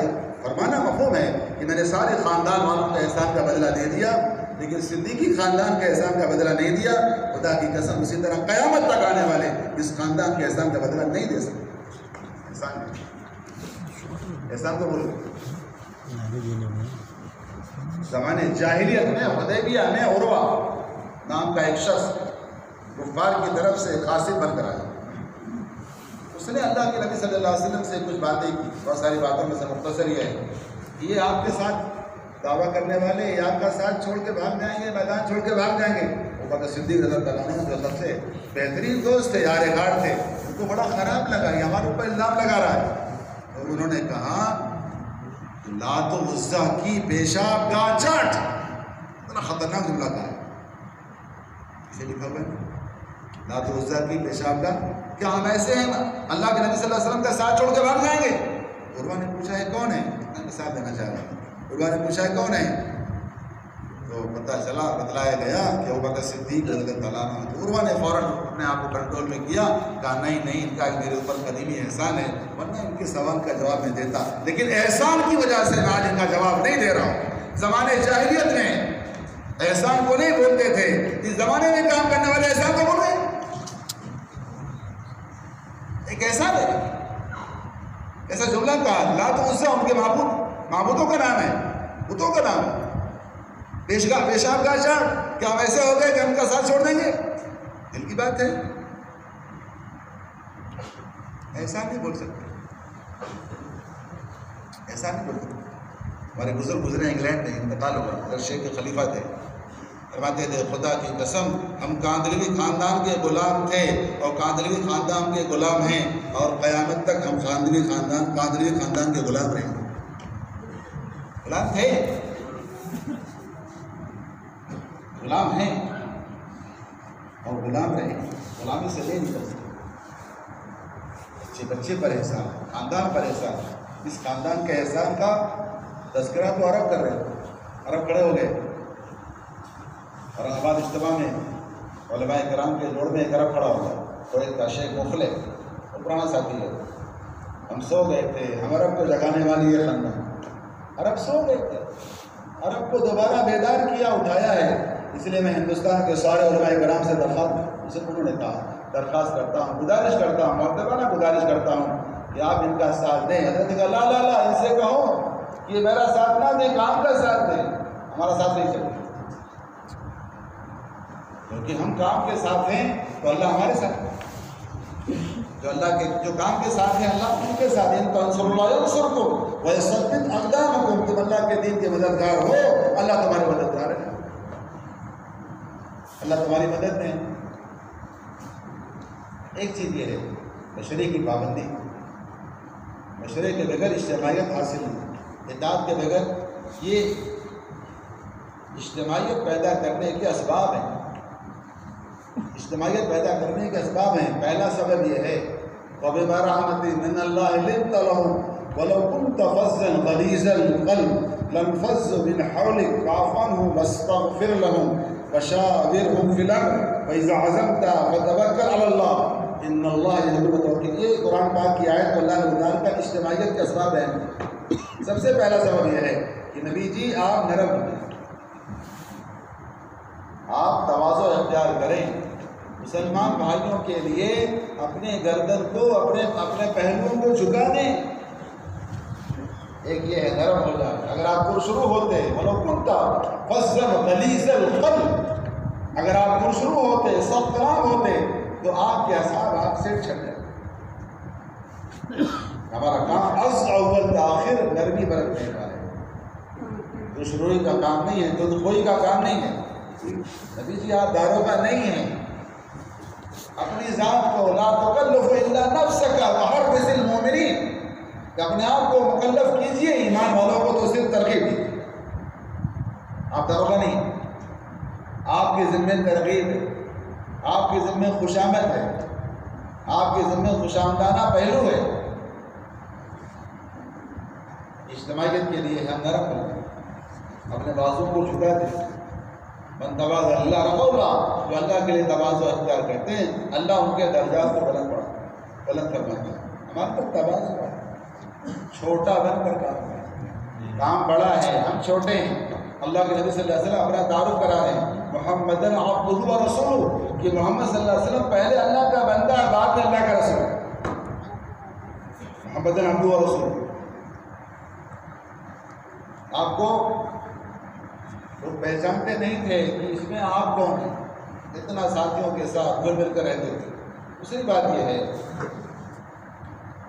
فرمانا مفہوم ہے کہ میں نے سارے خاندان والوں کا احسان کا بدلہ دے دیا، لیکن صدیقی خاندان کے احسان کا بدلہ نہیں دیا۔ خدا کی قسم اسی طرح قیامت تک آنے والے اس خاندان کے احسان کا بدلہ نہیں دے سکتے۔ احسان تو بولو، زمانے جاہلیت میں حدیبیہ میں عروہ نام کا ایک شخص کفار کی طرف سے قاصد بن کر آیا، اس نے اللہ کے نبی صلی اللہ علیہ وسلم سے کچھ باتیں کی، بہت ساری باتوں میں سے مختصر یہ ہے کہ یہ آپ کے ساتھ دعویٰ کرنے والے یہ آپ کا ساتھ چھوڑ کے بھاگ جائیں گے، میدان چھوڑ کے بھاگ جائیں گے۔ ابوبکر صدیق رضی اللہ عنہ جو سب سے بہترین دوست تھے، یار غار تھے، ان کو بڑا خراب لگا، یہ ہمارے اوپر الزام لگا رہا ہے، اور انہوں نے کہا لات و عزا کی پیشاب کا چاٹ، اتنا خطرناک جملہ کہا ہے، اسے لکھا ہوا ہے لات و عزا کی پیشاب کا، کیا ہم ایسے ہیں اللہ کے نبی صلی اللہ علیہ وسلم کا ساتھ چھوڑ کے بھاگ جائیں گے؟ عروہ نے پوچھا ہے کون ہے؟ میں ساتھ دینا چاہ رہا ہوں۔ عروہ نے پوچھا ہے کون ہے؟ تو پتہ چلا، بتلایا گیا کہ ابوبکر صدیق رضی اللہ عنہ۔ تو عروہ نے فوراً اپنے آپ کو کنٹرول میں کیا، کہا نہیں ان کا میرے اوپر قدیمی احسان ہے، ورنہ ان کے سوال کا جواب میں دیتا، لیکن احسان کی وجہ سے میں آج ان کا جواب نہیں دے رہا ہوں۔ زمانے جاہلیت میں احسان کو نہیں بولتے تھے، اس زمانے میں کام کرنے والے احسان کو بول رہے ہیں، ایک احسان ہے، ایسا جملہ کہا لات و عزا ان کے معبودوں کا نام ہے، بتوں کا نام ہے، پیشاب کا چاٹ، کیا ہم ایسے ہو گئے کہ ہم کا ساتھ چھوڑ دیں گے؟ دل کی بات ہے، ایسا نہیں بول سکتے، ایسا نہیں بول سکتے۔ ہمارے بزرگ گزرے انگلینڈ میں، انتقال ہوا، حضرت شیخ کے خلیفہ تھے، فرماتے تھے خدا کی قسم ہم کاندلوی خاندان کے غلام تھے اور کاندلوی خاندان کے غلام ہیں، اور قیامت تک ہم کاندلوی خاندان کے غلام رہیں گے۔ غلام تھے، غلام ہیں اور غلام رہے، غلامی سے لے نہیں کر سکتے۔ بچے پر احسان، خاندان پر احسان، اس خاندان کے احسان کا تذکرہ تو عرب کر رہے ہیں، عرب کھڑے ہو گئے، اورنگ آباد اجتماع میں علماء کرام کے جوڑ میں ایک عرب کھڑا ہوا، کویت کا شیخ مخلے، وہ پرانا ساتھی ہے، ہم سو گئے تھے، ہم عرب کو جگانے والی یہ خاندان، عرب سو گئے تھے، عرب کو دوبارہ بیدار کیا، اٹھایا ہے۔ اس لیے میں ہندوستان کے سارے علماء کرام سے انہوں نے کہا درخواست کرتا ہوں، گزارش کرتا ہوں، مؤدبانہ گزارش کرتا ہوں کہ آپ ان کا ساتھ دیں۔ حضرت کہا لا لا لا، ان سے کہو کہ میرا ساتھ نہ دیں، کام کا ساتھ دیں، ہمارا ساتھ نہیں چلے، کیونکہ ہم کام کے ساتھ ہیں تو اللہ ہمارے ساتھ ہے، جو اللہ کے جو کام کے ساتھ ہیں اللہ ان کے ساتھ ہیں۔ تنصروا اللہ ینصرکم ویثبت اقدامکم، تم اللہ کے دین کے مددگار ہو، اللہ تمہارے مددگار ہے، اللہ تمہاری مدد میں۔ ایک چیز یہ ہے مشورے کی پابندی، مشورے کے بغیر اجتماعیت حاصل نہیں، اطاعت کے بغیر، یہ اجتماعیت پیدا کرنے کے اسباب ہیں، اجتماعیت پیدا کرنے کے اسباب ہیں۔ پہلا سبب یہ ہے وَبِمَا رَحْمَةٍ مِّنَ اللَّهِ لِنتَ لَهُمْ وَلَوْ كُنْتَ فَظًّا غَلِيظَ الْقَلْبِ لَانفَضُّوا مِنْ حَوْلِكَ فَاعْفُ عَنْهُمْ وَاسْتَغْفِرْ لَهُمْ وَشَاوِرْهُمْ فِي الْأَمْرِ فَإِذَا عَزَمْتَ فَتَوَكَّلْ عَلَى اللَّهِ إِنَّ اللَّهَ يُحِبُّ الْمُتَوَكِّلِينَ۔ یہ قرآن پاک کی آیت کو اللہ نے بتایا کہ اجتماعیت کے اسباب ہیں۔ سب سے پہلا سبب یہ ہے کہ نبی جی آپ نرم بنیں، آپ تواضع اختیار کریں، مسلمان بھائیوں کے لیے اپنے گردن کو اپنے پہلوؤں کو جھکا دیں۔ ایک یہ ہے نرم ہو جائے۔ اگر آپ پرشروع ہوتے وَلَوْ كُنْتَ فَظًّا غَلِيظَ الْقَلْبِ، اگر آپ پرشروع ہوتے، سخت کلام ہوتے، تو آپ کے اصحاب آپ سے چھٹ جائیں۔ ہمارا کام از اول تاخر نرمی برتنے کا ہے، پرشروعی کا کام نہیں ہے، دودخوئی کا کام نہیں ہے۔ نبی جی آپ داروغہ نہیں ہیں، اپنی ذات کو لا تکلف الا نفسک وحرص المؤمنین، کہ اپنے آپ کو مکلف کیجئے، ایمان والوں کو تو صرف ترغیب دیجیے۔ آپ داروغہ نہیں، آپ کے ذمہ ترغیب ہے، آپ کے ذمہ خوشامد ہے، آپ کے ذمہ خوشامدانہ پہلو ہے۔ اجتماعیت کے لیے ہم نرم ہوں، اپنے بازو کو جھکا دیں۔ من تواضع اللہ رفعہ اللہ، جو اللہ کے لیے تواضع اختیار کرتے ہیں اللہ ان کے درجات کو بلند فرماتا ہے۔ ہمارے تک تواضع ہے، چھوٹا بن کر کام کریں، کام بڑا ہے، ہم چھوٹے ہیں۔ اللہ کے نبی صلی اللہ علیہ وسلم اپنا تعارف کرا رہے ہیں محمدً عبدہ و رسولہ، کہ محمد صلی اللہ علیہ وسلم پہلے اللہ کا بندہ ہے، بعد میں اللہ کا رسول ہے۔ محمدً عبدہ و رسولہ، آپ کو لوگ پہچانتے نہیں تھے کہ اس میں آپ کون ہیں، اتنا ساتھیوں کے ساتھ گھل مل کر رہتے تھے۔ دوسری بات یہ ہے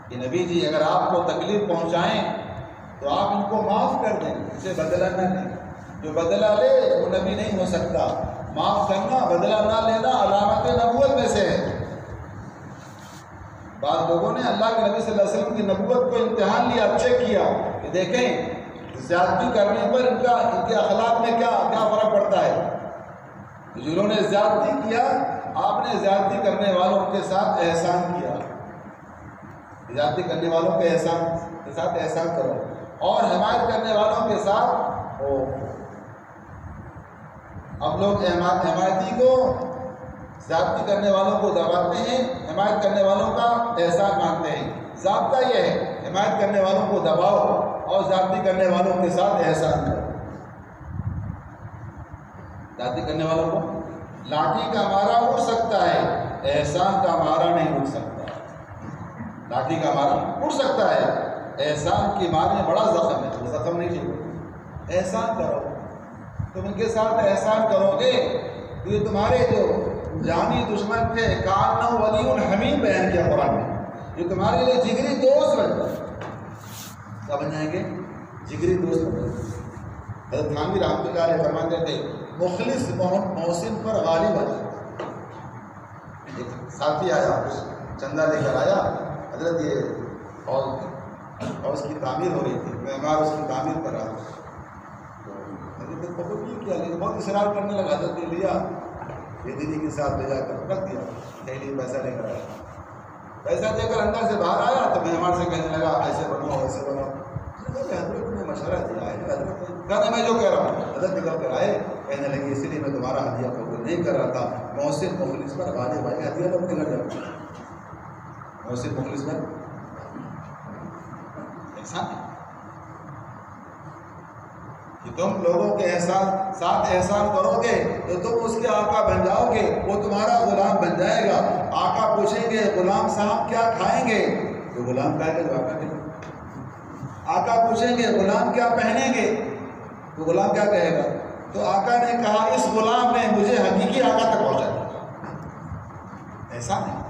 کہ نبی جی اگر آپ کو تکلیف پہنچائیں تو آپ ان کو معاف کر دیں، اسے بدلہ نہ دیں۔ جو بدلہ لے وہ نبی نہیں ہو سکتا۔ معاف کرنا، بدلہ نہ لینا علامت نبوت میں سے ہے۔ بعض لوگوں نے اللہ کے نبی صلی اللہ علیہ وسلم کی نبوت کو امتحان لیا، چیک کیا کہ دیکھیں زیادتی کرنے پر ان کے اخلاق میں کیا فرق پڑتا ہے۔ جنہوں نے زیادتی کیا، آپ نے زیادتی کرنے والوں کے ساتھ احسان کیا۔ زیادتی کرنے والوں کے ساتھ احسان کرو، اور حمایت کرنے والوں کے ساتھ ہو۔ اب لوگ حمایتی کو، زیادتی کرنے والوں کو دباتے ہیں، حمایت کرنے والوں کا احسان مانتے ہیں۔ ضابطہ یہ ہے حمایت کرنے والوں کو دباؤ اور زیادتی کرنے والوں کے ساتھ احسان کرو۔ زیادتی کرنے والوں کو لاٹھی کا مارا اڑ سکتا ہے، احسان کا مارا نہیں اڑ سکتا۔ لاٹھی کا مارا اڑ سکتا ہے، احسان کی مار میں بڑا زخم ہے، زخم نہیں چھوڑو۔ احسان کرو، تم ان کے ساتھ احسان کرو گے تو یہ تمہارے جو جانی دشمن تھے، کانہ ولی الحمیم بیان کیا قرآن میں، یہ تمہارے لیے جگری دوست بن جائیں۔ کیا بن جائیں گے؟ جگری دوست بن جائیں گے۔ حضرت تھانوی رحمۃ اللہ علیہ فرماتے تھے مخلص محسن پر غالب آ جائے۔ ایک ساتھی آیا، کچھ چندہ لے کر آیا، حضرت یہ اور اس کی تعمیر ہو رہی تھی، معمار اس کی تعمیر کر رہا تھا، حضرت نے قبول نہیں کیا، لیکن بہت اصرار کرنے لگا، حضرت نے لیا، یہ دینی کے ساتھ لے جا کر رکھ دیا، تھیلی پیسہ لے کر آیا، پیسہ دے کر اندر سے باہر آیا تو مہمان سے کہنے لگا ایسے بناؤ ایسے بناؤ۔ حضرت نے مشورہ دیا ہے، حضرت نے کہا میں جو کہہ رہا ہوں، حضرت نکل کر آئے، کہنے لگے اسی لیے میں تمہارا ہدیہ قبول نہیں کر رہا تھا، محسن مخلص پر غالب آئے، ہدیہ تو اپنے گھر جاؤ، محسن مخلص پر احسان کہ تم لوگوں کے ساتھ احسان کرو گے تو تم اس کے آقا بن جاؤ گے، وہ تمہارا غلام بن جائے گا۔ آقا پوچھیں گے غلام صاحب کیا کھائیں گے تو غلام کہے گا جو آقا کہے گا۔ آقا پوچھیں گے غلام کیا پہنیں گے تو غلام کیا کہے گا؟ تو آقا نے کہا اس غلام نے مجھے حقیقی آقا تک پہنچا دیا۔ ایسا نہیں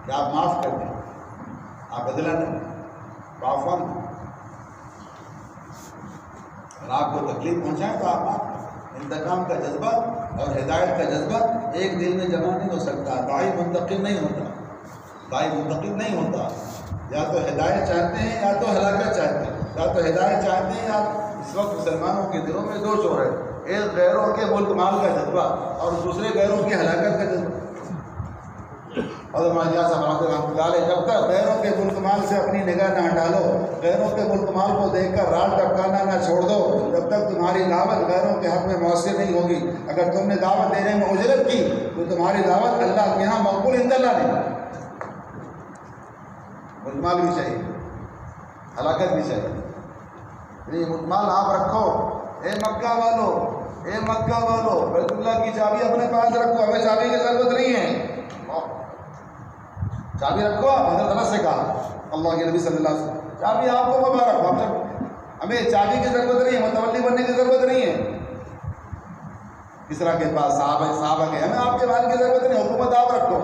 کہ آپ معاف کر دیں، آپ بدلہ نہیں، معاف نہیں، اور آپ کو تکلیف پہنچائیں تو آپ انتقام کا جذبہ اور ہدایت کا جذبہ ایک دل میں جمع نہیں ہو سکتا۔ داعی منتقل نہیں ہوتا، داعی منتقل نہیں ہوتا، یا تو ہدایت چاہتے ہیں یا تو ہلاکت چاہتے ہیں، یا تو ہدایت چاہتے ہیں یا اس وقت مسلمانوں کے دلوں میں دو چور ہے، ایک غیروں کے ملک مال کا جذبہ اور دوسرے غیروں کی ہلاکت کا جذبہ۔ حضرت ماجد صاحب رحمۃ اللہ علیہ جب تک غیروں کے ملک مال سے اپنی نگاہ نہ ہٹا لو، غیروں کے ملک مال کو دیکھ کر راہ ٹپکانا نہ چھوڑ دو، جب تک تمہاری دعوت غیروں کے حق میں مؤثر نہیں ہوگی۔ اگر تم نے دعوت دینے میں اجرت کی تو تمہاری دعوت اللہ کے یہاں مقبول عند اللہ نہیں۔ ملک مال بھی چاہیے، ہلاکت بھی چاہیے، یہ ملک مال آپ رکھو، اے مکہ والو، اے مکہ والو، بیت اللہ کی چابی اپنے پاس رکھو، ہمیں چابی کی ضرورت نہیں ہے، چابی رکھو۔ حضرت انس سے کہا اللہ کے نبی صلی اللہ علیہ وسلم چابی آپ کو مبارک ہو، ہمیں چابی کی ضرورت نہیں ہے، متولی بننے کی ضرورت نہیں ہے۔ کسرا کے پاس صحابہ کے، ہمیں آپ کے مال کی ضرورت نہیں، حکومت آپ رکھو۔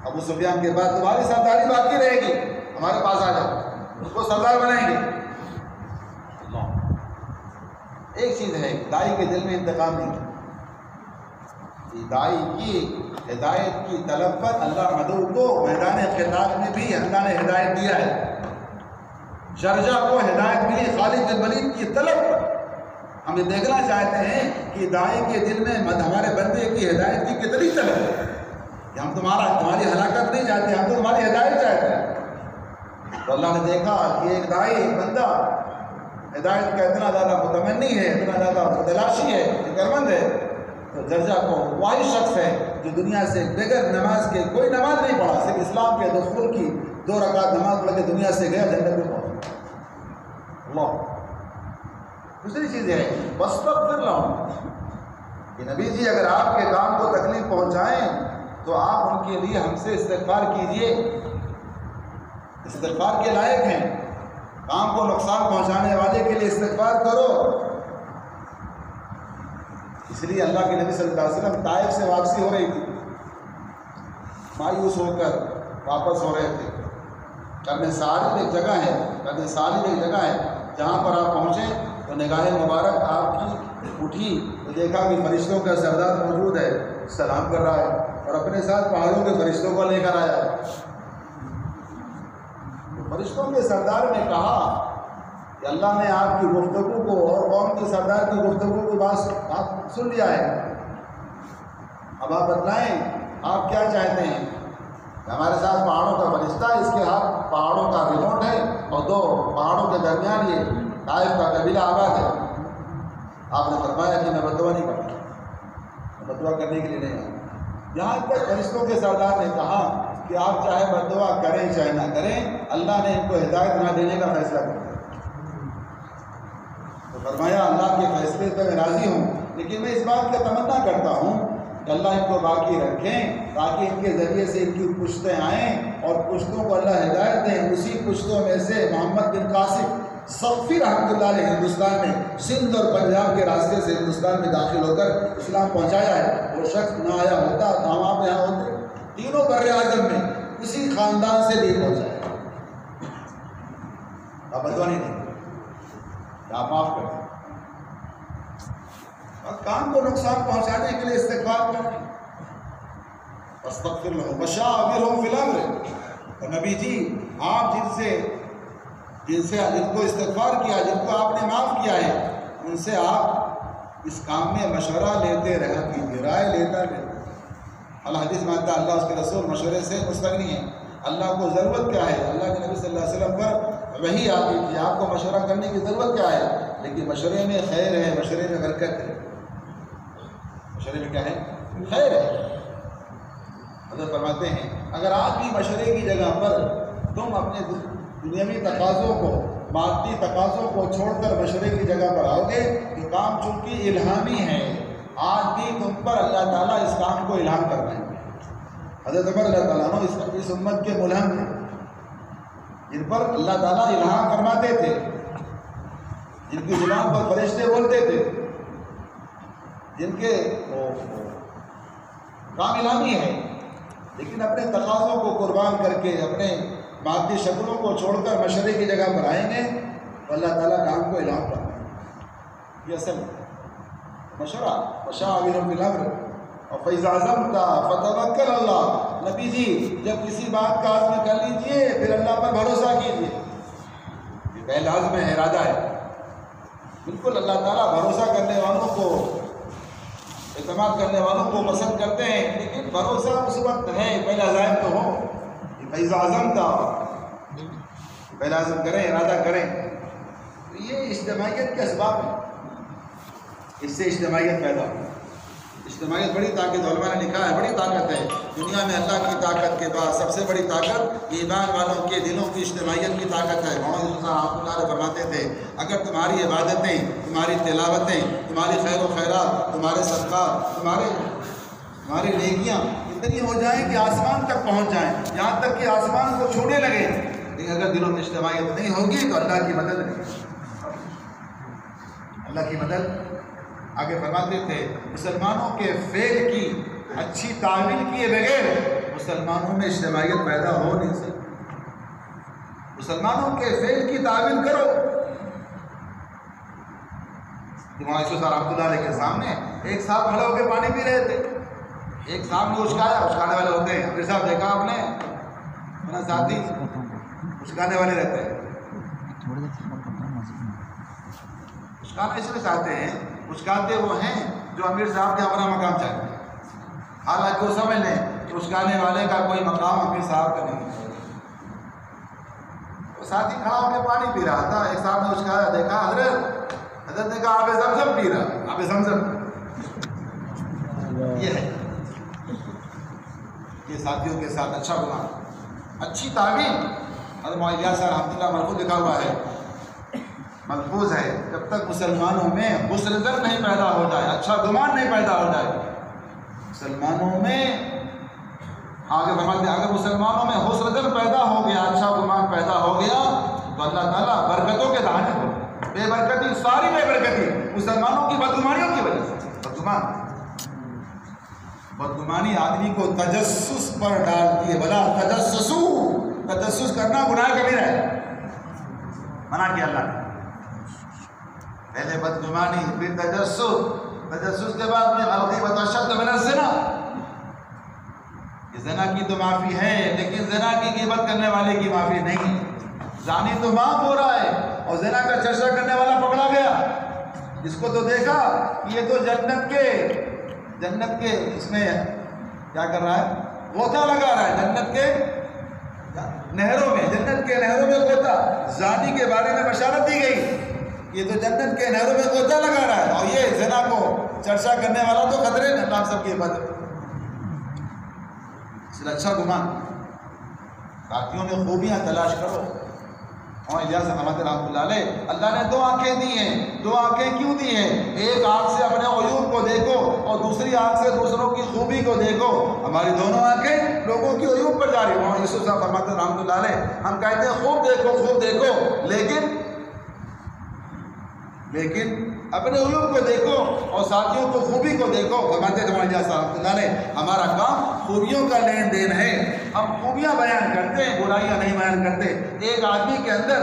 ابو سفیان کے بعد تمہاری سرداری باقی رہے گی، ہمارے پاس آ جاؤ، اس کو سردار بنائیں گے۔ ایک چیز ہے، دائی کے دل میں انتقام نہیں، دائی کی ہدایت کی طلب پر اللہ مدعو کو میدان قتال میں بھی اللہ نے ہدایت دیا ہے۔ شرجہ کو ہدایت ملی خالد بن ولید کی طلب پر۔ ہم یہ دیکھنا چاہتے ہیں کہ دائی کے دل میں ہمارے بندے کی ہدایت کی کتنی طلب ہے کہ ہم تمہاری ہلاکت نہیں چاہتے، ہم تو تمہاری ہدایت چاہتے ہیں۔ تو اللہ نے دیکھا کہ ایک دائی، ایک بندہ ہدایت کا اتنا زیادہ متمنی ہے، اتنا زیادہ متلاشی ہے، فکرمند ہے، تو جرجا کو وہی شخص ہے جو دنیا سے بغیر نماز کے، کوئی نماز نہیں پڑھا، صرف اسلام کے دخول کی 2 رکعت نماز پڑھ کے دنیا سے گیا، جنت میں پہنچا۔ اللہ دوسری چیز ہے واستغفر لہم کہ نبی جی اگر آپ کے کام کو تکلیف پہنچائیں تو آپ ان کے لیے ہم سے استغفار کیجئے، استغفار کے لائق ہیں، کام کو نقصان پہنچانے والے کے لیے استغفار کرو۔ اس لیے اللہ کے نبی صلی اللہ علیہ وسلم طائف سے واپسی ہو رہی تھی، مایوس ہو کر واپس ہو رہے تھے۔ قرن صالب ایک جگہ ہے، قرن صالب ایک جگہ ہے جہاں پر آپ پہنچے تو نگاہ مبارک آپ کی اٹھی تو دیکھا کہ فرشتوں کا سردار موجود ہے، سلام کر رہا ہے اور اپنے ساتھ پہاڑوں کے فرشتوں کو لے کر آیا ہے۔ تو فرشتوں کے سردار نے کہا کہ اللہ نے آپ کی گفتگو کو اور قوم کے سردار کی گفتگو کو بات سن لیا ہے، اب آپ بتلائیں آپ کیا چاہتے ہیں؟ ہمارے ساتھ پہاڑوں کا فرشتہ ہے، اس کے ہاتھ پہاڑوں کا ریموٹ ہے اور 2 پہاڑوں کے درمیان یہ طائف کا قبیلہ آباد ہے۔ آپ نے فرمایا کہ میں بدعا نہیں کرتا، میں بدعا کرنے کے لیے نہیں آیا۔ یہاں تک فرشتوں کے سردار نے کہا کہ آپ چاہے بدعا کریں چاہے نہ کریں، اللہ نے ان کو ہدایت نہ دینے کا فیصلہ کیا۔ تو فرمایا اللہ کے فیصلے پہ میں راضی ہوں، لیکن میں اس بات کا تمنا کرتا ہوں کہ اللہ ان کو باقی رکھیں تاکہ ان کے ذریعے سے ان کی پشتیں آئیں اور پشتوں کو اللہ ہدایت دیں۔ اسی پشتوں میں سے محمد بن قاسم ثقفی رحمۃ اللہ علیہ ہندوستان میں سندھ اور پنجاب کے راستے سے ہندوستان میں داخل ہو کر اسلام پہنچایا ہے. وہ شخص نہ آیا ہوتا تو ہم آپ یہاں ہوتے. تینوں بر اعظم میں کسی خاندان سے دین پہنچایا. آپ بدوانی نہیں، آپ معاف کر دیں. اور کام کو نقصان پہنچانے کے لیے استغفار کریں. استغفر لهم وشاورهم فی الامر. اور نبی جی آپ جن کو استغفار کیا، جن کو آپ نے معاف کیا ہے، ان سے آپ اس کام میں مشورہ لیتے رہا کیجیے، رائے لیتا رہے. الحدیث مانتا ہے اللہ اس کے رسول مشورے سے مستغنی ہے. اللہ کو ضرورت کیا ہے؟ اللہ کے نبی صلی اللہ علیہ وسلم پر وہی آتی تھی، آپ کو مشورہ کرنے کی ضرورت کیا ہے؟ لیکن مشورے میں خیر ہے، مشورے میں برکت ہے. مشورے میں کیا ہے؟ خیر ہے. حضرت فرماتے ہیں اگر آج بھی مشورے کی جگہ پر تم اپنے دنیاوی تقاضوں کو، مادی تقاضوں کو چھوڑ کر مشورے کی جگہ پر آؤ گے، یہ کام چونکہ الہامی ہے، آج بھی تم پر اللہ تعالیٰ اس کام کو الہام کر رہے ہیں. حضرت عمر رضی اللہ عنہ اس امت کے ملہم ہیں، جن پر اللہ تعالیٰ الہام فرماتے تھے، جن کی زبان پر فرشتے بولتے تھے، جن کے کام الہامی ہے، لیکن اپنے تقاضوں کو قربان کر کے اپنے مادی شکلوں کو چھوڑ کر مشورے کی جگہ پر آئیں گے تو اللہ تعالیٰ کام کو الہام کرتا ہے. یہ اصل مشورہ وشاورهم فی الامر اور فاذا عزمت فتوکل اللہ. نبی جی جب کسی بات کا عزم کر لیجئے پھر اللہ پر بھروسہ کیجئے. یہ پہلا عزم ہے، ارادہ ہے. بالکل اللہ تعالیٰ بھروسہ کرنے والوں کو، اعتماد کرنے والوں کو پسند کرتے ہیں، لیکن بھروسہ اس وقت ہے پہلے عزائم تو ہو. فیضا عزم تھا، پہلا عزم کریں، ارادہ کریں. تو یہ اجتماعیت کے اسباب ہیں، اس سے اجتماعیت پیدا ہو. اجتماعیت بڑی طاقت، علماء نے لکھا ہے بڑی طاقت ہے. دنیا میں اللہ کی طاقت کے بعد سب سے بڑی طاقت ایمان والوں کے دلوں کی اجتماعیت کی طاقت ہے. محمد رسول اللہ علیہ فرماتے تھے اگر تمہاری عبادتیں، تمہاری تلاوتیں، تمہاری خیر و خیرات، تمہارے صدقات، تمہاری نیکیاں اتنی ہو جائیں کہ آسمان تک پہنچ جائیں، یہاں تک کہ آسمان کو چھونے لگے، لیکن اگر دلوں میں اجتماعیت نہیں ہوگی تو اللہ کی مدد نہیں. اللہ کی مدد. آگے فرماتے تھے مسلمانوں کے فعل کی اچھی تعمیل کیے بغیر مسلمانوں میں اجتماعیت پیدا ہو نہیں سکتی. مسلمانوں کے فعل کی تعمیل کرو. مولانا یوسف رحمۃ اللہ علیہ کے سامنے ایک صاحب کھڑے ہو کے پانی پی رہے تھے. ایک صاحب نے اچکایا، اچکانے والے ہوتے ہیں، امیر صاحب دیکھا آپ نے، میرا ساتھی اچکانے والے رہتے ہیں. اچکانا اس لیے چاہتے ہیں، اچکاتے وہ ہیں جو امیر صاحب کے اپنا مقام چاہتے ہیں. حالانکہ وہ سمجھ لیں کہ اچکانے والے کا کوئی مقام امیر صاحب کا نہیں ہے. وہ ساتھی کھڑا ہو کے پانی پی رہا تھا، ایک صاحب نے اچکایا، دیکھا حضرت نے کہا آپ زمزم پی رہا، آپ زمزم. یہ ہے یہ ساتھیوں کے ساتھ اچھا بنا، اچھی تعلیم. حضرت مولانا صاحب رحمۃ اللہ محفوظ لکھا ہوا ہے، محفوظ ہے، جب تک مسلمانوں میں حسن ظن نہیں پیدا ہو جائے، اچھا گمان نہیں پیدا ہو جائے، مسلمانوں میں آگے فرماتے ہیں اگر مسلمانوں میں حسن ظن پیدا ہو گیا، اچھا گمان پیدا ہو گیا تو اللہ تعالیٰ برکتوں کے دہانے ہو. بے برکتی، ساری بے برکتی مسلمانوں کی بدگمانیوں کی وجہ سے. بدگمانی آدمی کو تجسس پر ڈالتی ہے. بلا تجسس کرنا گناہ کبیرہ ہے، منع کیا اللہ نے. پہلے بدگمانی، پھر تجسس کے بعد میں الغیبۃ اشد من الزنا. زنا کی تو معافی ہے لیکن زنا کی غیبت کرنے والے کی معافی نہیں. زانی تو معاف ہو رہا ہے اور زنا کا چرچا کرنے والا پکڑا گیا. اس کو تو دیکھا یہ تو جنت کے اس میں کیا کر رہا ہے، غوطہ لگا رہا ہے. جنت کے نہروں میں غوطہ. زانی کے بارے میں بشارت دی گئی، یہ تو جنت کے نہروں میں غوطہ لگا رہا ہے، اور یہ زنا کو چرچا کرنے والا تو خطرے میں. اللہ سب کی حفاظت. اس لیے اچھا گمان، ساتھیوں میں خوبیاں تلاش کرو. اور الیاس رحمۃ اللہ علیہ، اللہ نے دو آنکھیں دی ہیں. دو آنکھیں کیوں دی ہیں؟ ایک آنکھ سے اپنے عیوب کو دیکھو اور دوسری آنکھ سے دوسروں کی خوبی کو دیکھو. ہماری دونوں آنکھیں لوگوں کی عیوب پر جا رہی ہیں. یوسف صاحب فرماتے ہیں رحمۃ اللہ علیہ، ہم کہتے ہیں خوب دیکھو، لیکن لیکن اپنے علوم کو دیکھو اور ساتھیوں کو خوبی کو دیکھو. فرماتے ہیں ہمارے صاحب اللہ نے ہمارا کام خوبیوں کا لین دین ہے. ہم خوبیاں بیان کرتے ہیں, برائیاں نہیں بیان کرتے. ایک آدمی کے اندر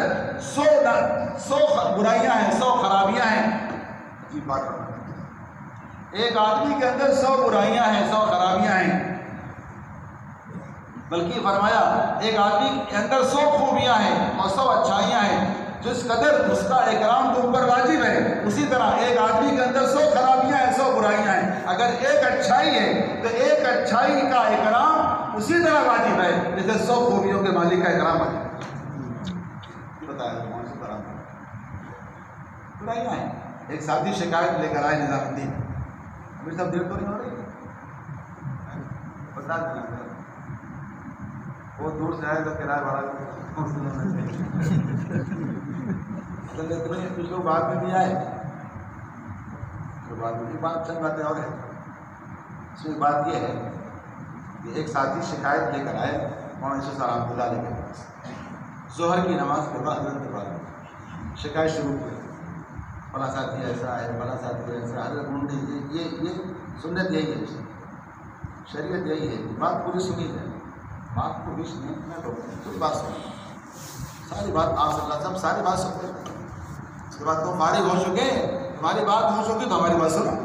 100 برائیاں ہیں, 100 خرابیاں ہیں. جی بات ایک آدمی کے اندر 100 برائیاں ہیں, 100 خرابیاں ہیں. بلکہ فرمایا ایک آدمی کے اندر 100 خوبیاں ہیں اور 100 اچھائیاں ہیں. جس قدر اس کا اکرام تو اوپر واجب ہے, اسی طرح ایک آدمی کے اندر 100 خرابیاں ہیں, 100 برائیاں ہیں. اگر ایک اچھائی ہے تو ایک اچھائی کا اکرام اسی طرح واجب ہے جیسے 100 خوبیوں کے مالک کا اکرام ہے. بتایا کون سی طرح برائیاں ہیں. ایک ساتھی شکایت لے کر آئے نظام الدین. ابھی سب دیر تو نہیں ہو رہی, بتا دینا بہت دور سے آئے تو کرایہ بڑھا کچھ لوگ بعد میں بھی آئے تو بعد میں بات چند باتیں اور ہیں. اس میں بات یہ ہے کہ ایک ساتھی شکایت لے کر آئے مولانا شاہ رحمۃ اللہ علیہ کے پاس. ظہر کی نماز کے بعد حضرت کے بعد شکایت شروع کی. فلاں ساتھی ایسا ہے, فلاں ساتھی ایسا. حضرت ڈھونڈ یہ سنت یہی ہے, شریعت یہی ہے. بات پوری سنی ہے, بات کو بھی سنی میں کچھ بات سنی, ساری بات آپ صلی اللہ علیہ وسلم ساری بات سنتے. اس کے بعد تم فارغ ہو چکے, تمہاری بات ہو چکی تو ہماری بات سنو.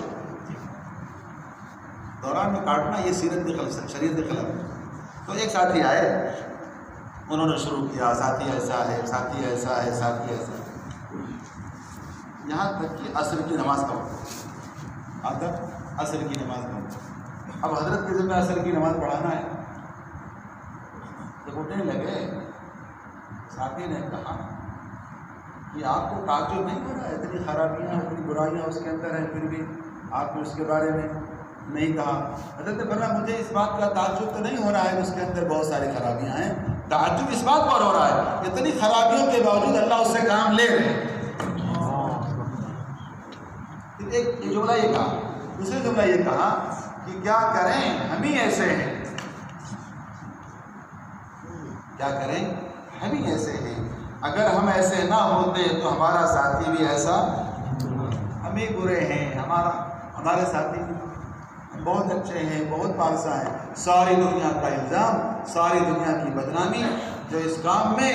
دوران میں کاٹنا یہ سیرت کی خلاف, شریعت کی خلاف. تو ایک ساتھی آئے, انہوں نے شروع کیا ساتھی ایسا ہے, ساتھی ایسا ہے, ساتھی ایسا ہے. یہاں تک کہ عصر کی نماز کا وقت, یہاں تک عصر کی نماز کا وقت. اب حضرت کے ذمہ عصر کی نماز پڑھانا ہے. جب اٹھنے لگے ساتھی نے کہا کہ آپ کو تعجب نہیں ہو رہا, اتنی خرابیاں اتنی برائیاں اس کے اندر ہیں, پھر بھی آپ نے اس کے بارے میں نہیں کہا. حضرت نے فرمایا مجھے اس بات کا تعجب تو نہیں ہو رہا ہے, اس کے اندر بہت ساری خرابیاں ہیں. تعجب اس بات پر ہو رہا ہے اتنی خرابیوں کے باوجود اللہ اس سے کام لے رہے ہیں. ایک جملہ یہ کہا, دوسرے جملہ یہ کہا کہ کیا کریں ہم ہی ایسے ہیں, کیا کریں ہم ہی ایسے ہیں. اگر ہم ایسے نہ ہوتے تو ہمارا ساتھی بھی ایسا, ہم ہی برے ہیں, ہمارے ساتھی بہت اچھے ہیں, بہت پارسا ہیں. ساری دنیا کا الزام, ساری دنیا کی بدنامی, جو اس کام میں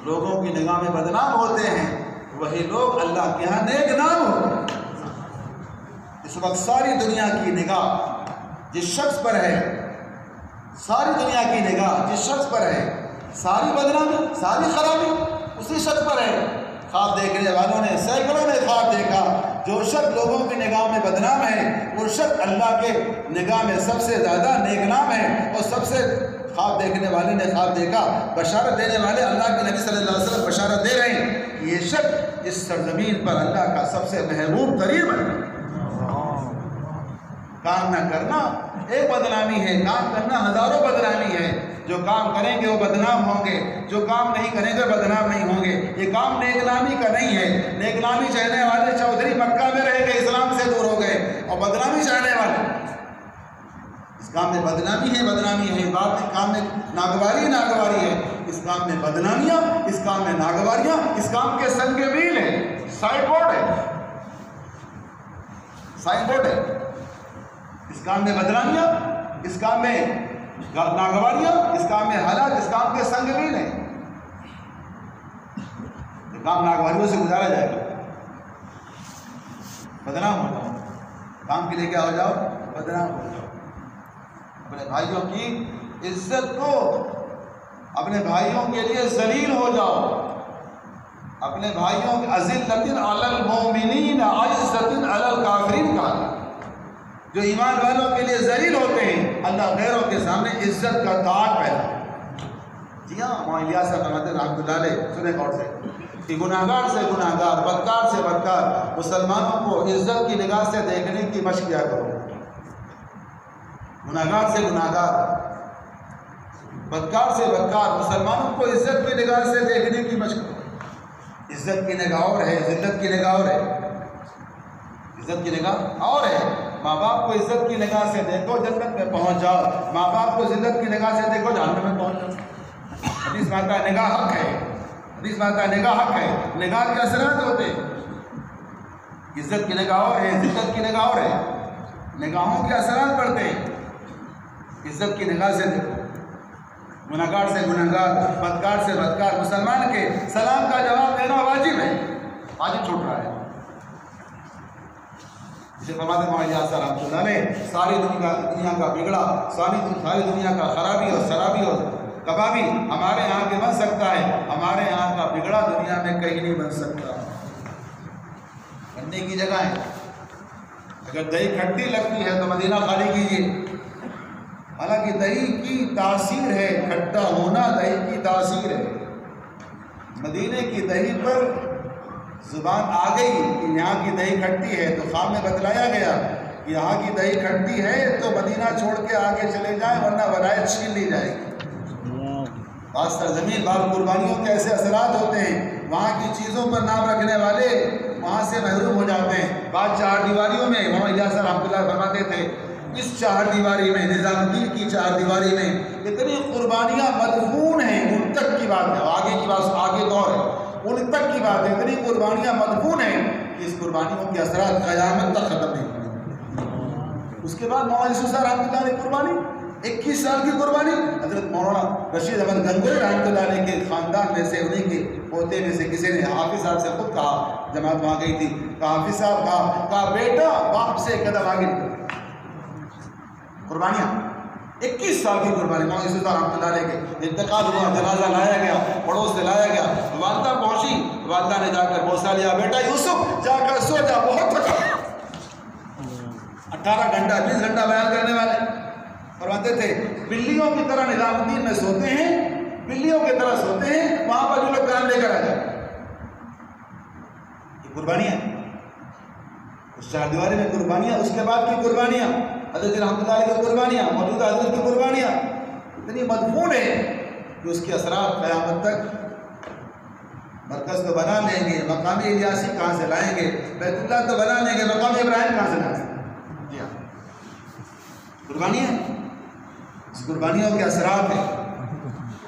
لوگوں کی نگاہ میں بدنام ہوتے ہیں وہی لوگ اللہ کے ہاں نیک نام ہوتے ہیں. اس وقت ساری دنیا کی نگاہ جس شخص پر ہے, ساری دنیا کی نگاہ جس شخص پر ہے, ساری بدنامی ساری خرابی اسی شخص پر ہے. خواب دیکھنے والوں نے سینکڑوں نے خواب دیکھا, جو شخص لوگوں کی نگاہ میں بدنام ہے وہ شخص اللہ کے نگاہ میں سب سے زیادہ نیک نام ہے. اور سب سے خواب دیکھنے والے نے خواب دیکھا, بشارت دینے والے اللہ کے نبی صلی اللہ علیہ وسلم بشارت دے رہے ہیں کہ یہ شخص اس سرزمین پر اللہ کا سب سے محبوب قریب ہے. کام نہ کرنا ایک بدنامی ہے, کام کرنا ہزاروں بدنامی ہے. جو کام کریں گے وہ بدنام ہوں گے, جو کام نہیں کریں گے بدنام نہیں ہوں گے. یہ کام نیک نامی کا نہیں ہے. نیک نامی چاہنے والے چودھری مکہ میں رہ گئے, اسلام سے دور ہو گئے, اور بدنامی چاہنے والے اس کام میں بدنامی ہے, بدنامی ہے. بات میں کام میں ناگواری ہے. اس کام میں بدنامیاں, اس کام میں ناگواریاں, اس کام کے سنگ میل ہے, سائن بورڈ ہے, سائن بورڈ ہے. اس کام میں بدنامیاں, اس کام میں ناگواریاں, اس کام میں حالات, اس کام کے سنگ میل ہیں. یہ کام ناگواریوں سے گزارا جائے گا, بدنام ہو جاؤ. کام کے لیے کیا ہو جاؤ, بدنام ہو جاؤ. اپنے بھائیوں کی عزت کو, اپنے بھائیوں کے لیے ذلیل ہو جاؤ. اپنے بھائیوں کے اذلۃ علی المؤمنین عزۃ علی الکافرین کا, جو ایمان والوں کے لیے ذلیل ہوتے ہیں اللہ غیروں کے سامنے عزت کا تاج پہنا. جی ہاں, وہاں الیاس فرماتے ہیں رحمۃ اللہ علیہ, سنیں غور سے, کہ گناہگار سے گناہگار, بدکار سے بدکار مسلمانوں کو عزت کی نگاہ سے دیکھنے کی مشق کیا کرو. گناہگار سے گناہگار, بدکار سے بدکار مسلمانوں کو عزت کی نگاہ سے دیکھنے کی مشق کرو. عزت کی نگاہ اور ہے, ذلت کی نگاہ اور ہے. عزت کی نگاہ اور ہے. ماں باپ کو عزت کی نگاہ سے دیکھو جنت میں پہنچ جاؤ, ماں باپ کو ذلت کی نگاہ سے دیکھو جہنم میں پہنچ جاؤ. حدیث میں آتا ہے نگاہ حق ہے, حدیث میں آتا ہے نگاہ حق ہے. نگاہ کے اثرات ہوتے ہیں, عزت کی نگاہ اور ہے، عزت کی نگاہ اور ہے. نگاہوں کے اثرات پڑتے ہیں. عزت کی نگاہ سے دیکھو، گنہگار سے گنہگار، بدکار سے بدکار مسلمان کے سلام کا جواب دینا واجب ہے، واجب چھوٹ رہا ہے. اسے فرماتے ہیں الیاس رحمۃ اللہ علیہ، ساری دنیا کا بگڑا، ساری دنیا کا خرابی اور شرابی اور کبابی ہمارے یہاں کے بن سکتا ہے، ہمارے یہاں کا بگڑا دنیا میں کہیں نہیں بن سکتا. بننے کی جگہ ہے. اگر دہی کھٹی لگتی ہے تو مدینہ خالی کیجیے. حالانکہ دہی کی تاثیر ہے، کھٹا ہونا دہی کی تاثیر ہے. مدینے کی دہی پر زبان آ گئی کہ یہاں کی دہی کھٹی ہے، تو خواب میں بتلایا گیا کہ یہاں کی دہی کھٹی ہے تو مدینہ چھوڑ کے آگے چلے جائیں ورنہ ولایت چھین لی جائے گی. بعض سرزمین، بعض قربانیوں کے ایسے اثرات ہوتے ہیں، وہاں کی چیزوں پر نام رکھنے والے وہاں سے محروم ہو جاتے ہیں. بعض چار دیواریوں میں محمد الیاس رحمۃ اللہ فرماتے تھے، اس چار دیواری میں، نظام الدین کی چار دیواری میں اتنی قربانیاں مدفون ہیں، ان تک کی بات ہے، آگے کی بات آگے دور ہے، ان تک کی بات ہے، اتنی قربانیاں مدفون ہیں کہ اس قربانیوں کے اثرات قیامت تک ختم نہیں ہوئے. اس کے بعد مولانا یوسف صاحب رحمۃ اللہ علیہ قربانی، 21 سال کی قربانی. حضرت مولانا رشید احمد گنگوئی رحمۃ اللہ علیہ کے خاندان میں سے، انہیں کے پوتے میں سے کسی نے حافظ صاحب سے خود کہا، جماعت وہاں گئی تھی، کہا حافظ صاحب کہا بیٹا باپ سے قدم آگے. قربانیاں 21 سال کی قربانی. مولانا یوسف صاحب رحمۃ اللہ علیہ کے انتقال ہوا، جنازہ لایا گیا، پڑوس سے لایا گیا، والدہ پہنچی، والدہ نے جا کر بوسہ لیا، بیٹا یوسف جا کر سو جا، بہت تھکا. 18 گھنٹہ 20 گھنٹہ بیان کرنے والے فرماتے تھے بلیوں کی طرح نظام الدین میں سوتے ہیں، بلیوں کی طرح سوتے ہیں، وہاں پر جو لوگ کام لے کر آ جائیں. یہ قربانیاں، اس چار دیواری میں قربانیاں، اس کے بعد کی قربانیاں، حضرت رحمۃ اللہ علیہ کی قربانیاں، موجودہ حضرت کی قربانیاں اتنی مدفون ہیں کہ اس کے اثرات قیامت تک. مرکز تو بنا لیں گے، مقام الیاسی کہاں سے لائیں گے؟ بیت اللہ تو بنا لیں گے، مقام ابراہیم کہاں سے لائیں گے؟ جی ہاں، قربانیاں، اس قربانیوں کے اثرات ہیں.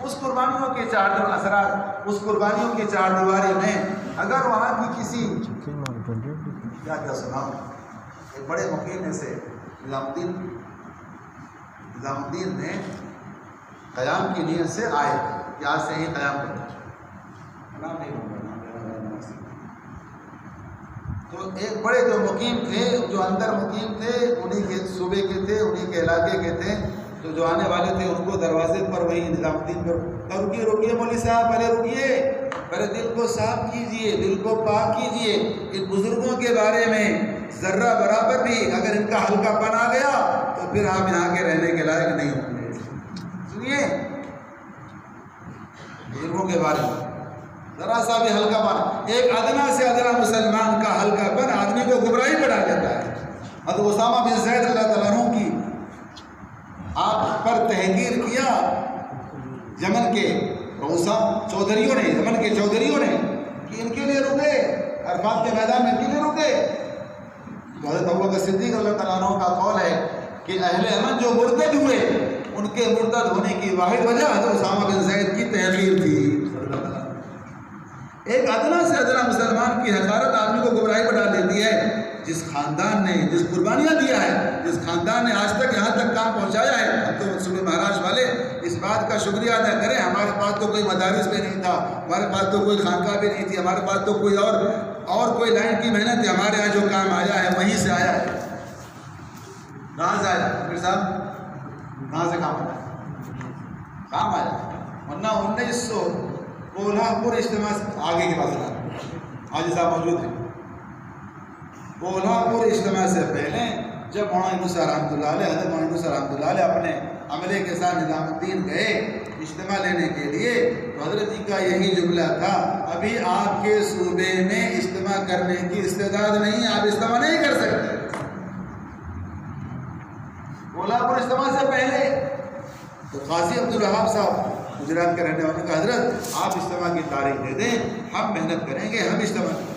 اس قربانیوں کے چار اثرات، اس قربانیوں کے چار دیواری میں اگر وہاں کی کسی کیا سناؤں، ایک بڑے مقیم میں سے نظام الدین نے قیام کی نیت سے آئے کہ آج سے ہی قیام کرنا. تو ایک بڑے جو مقیم تھے، جو اندر مقیم تھے، انہی کے صوبے کے تھے، انہی کے علاقے کے تھے، تو جو آنے والے تھے ان کو دروازے پر وہی نظام الدین پر رکیے مولوی صاحب، پہلے رکیے، پہلے دل کو صاف کیجئے، دل کو پاک کیجئے. ان بزرگوں کے بارے میں ذرہ برابر بھی اگر ان کا ہلکا پن آ گیا تو پھر آپ یہاں کے رہنے کے لائق نہیں ہوں گے. سنیے، بزرگوں کے بارے میں ذرا سا بھی ہلکا پن، ایک ادنا سے ادنا مسلمان کا ہلکا پن آدمی کو گمراہی بنا دیتا ہے. حضرت اسامہ بن زید اللہ تعالیٰ عنہ کی آپ پر تحقیر کیا یمن کے چودھریوں نے، یمن کے چودھریوں نے، کہ ان کے لیے رکے، عرفات کے میدان میں ان کے لیے رکے. تو حضرت ابوبکر صدیق اللہ تعالیٰ عنہ کا قول ہے کہ اہل یمن جو مرتد ہوئے، ان کے مرتد ہونے کی واحد وجہ حضرت اسامہ بن زید کی تحقیر تھی. ایک ادنا سے ادنا مسلمان کی حقارت آدمی کو گمراہی بنا دیتی ہے. جس خاندان نے، جس قربانیاں دیا ہے، جس خاندان نے آج تک یہاں تک کام پہنچایا ہے، ہم تو صوبے مہاراج والے اس بات کا شکریہ ادا کریں. ہمارے پاس تو کوئی مدارس بھی نہیں تھا، ہمارے پاس تو کوئی خانقاہ بھی نہیں تھی، ہمارے پاس تو کوئی اور کوئی لائن کی محنت ہے. ہمارے یہاں جو کام آیا ہے وہیں سے آیا ہے. کہاں سے آیا پھر صاحب؟ کہاں سے کام آیا؟ ورنہ 1900 کولہاپور اجتماع آگے کی بات آج صاحب موجود ہیں. کولہاپور اجتماع سے پہلے جب مولانا یونس رحمۃ اللہ علیہ، حضرت مولانا یونس رحمۃ اللہ علیہ اپنے عملے کے ساتھ نظام الدین گئے اجتماع لینے کے لیے، تو حضرت جی کا یہی جملہ تھا، ابھی آپ کے صوبے میں اجتماع کرنے کی استعداد نہیں، آپ اجتماع نہیں کر سکتے. کولہاپور اجتماع سے پہلے تو قاضی عبدالوہاب صاحب گجرات کے رہنے والوں کا، حضرت آپ اجتماع کی تاریخ دے دیں، ہم محنت کریں گے، ہم اجتماع کریں.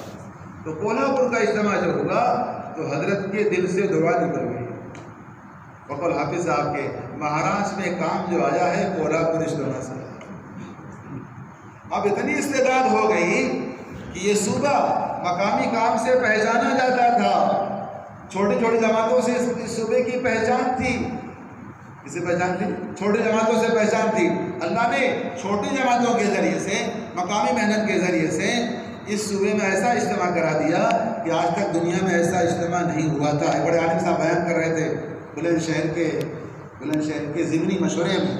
تو کولہاپور کا اجتماع جب ہوا تو حضرت کے دل سے دعا نکل گئی. فقل حافظ صاحب کے مہاراشٹر میں کام جو آیا ہے کولہاپور اجتماع سے. اب اتنی استعداد ہو گئی کہ یہ صوبہ مقامی کام سے پہچانا جاتا تھا. چھوٹی چھوٹی جماعتوں سے اس صوبے کی پہچان تھی. کسی پہچان تھی؟ چھوٹی جماعتوں سے پہچان تھی. اللہ نے چھوٹی جماعتوں کے ذریعے سے، مقامی محنت کے ذریعے سے اس صوبے میں ایسا اجتماع کرا دیا کہ آج تک دنیا میں ایسا اجتماع نہیں ہوا تھا. ایک بڑے عالم صاحب بیان کر رہے تھے بلند شہر کے ضمنی مشورے میں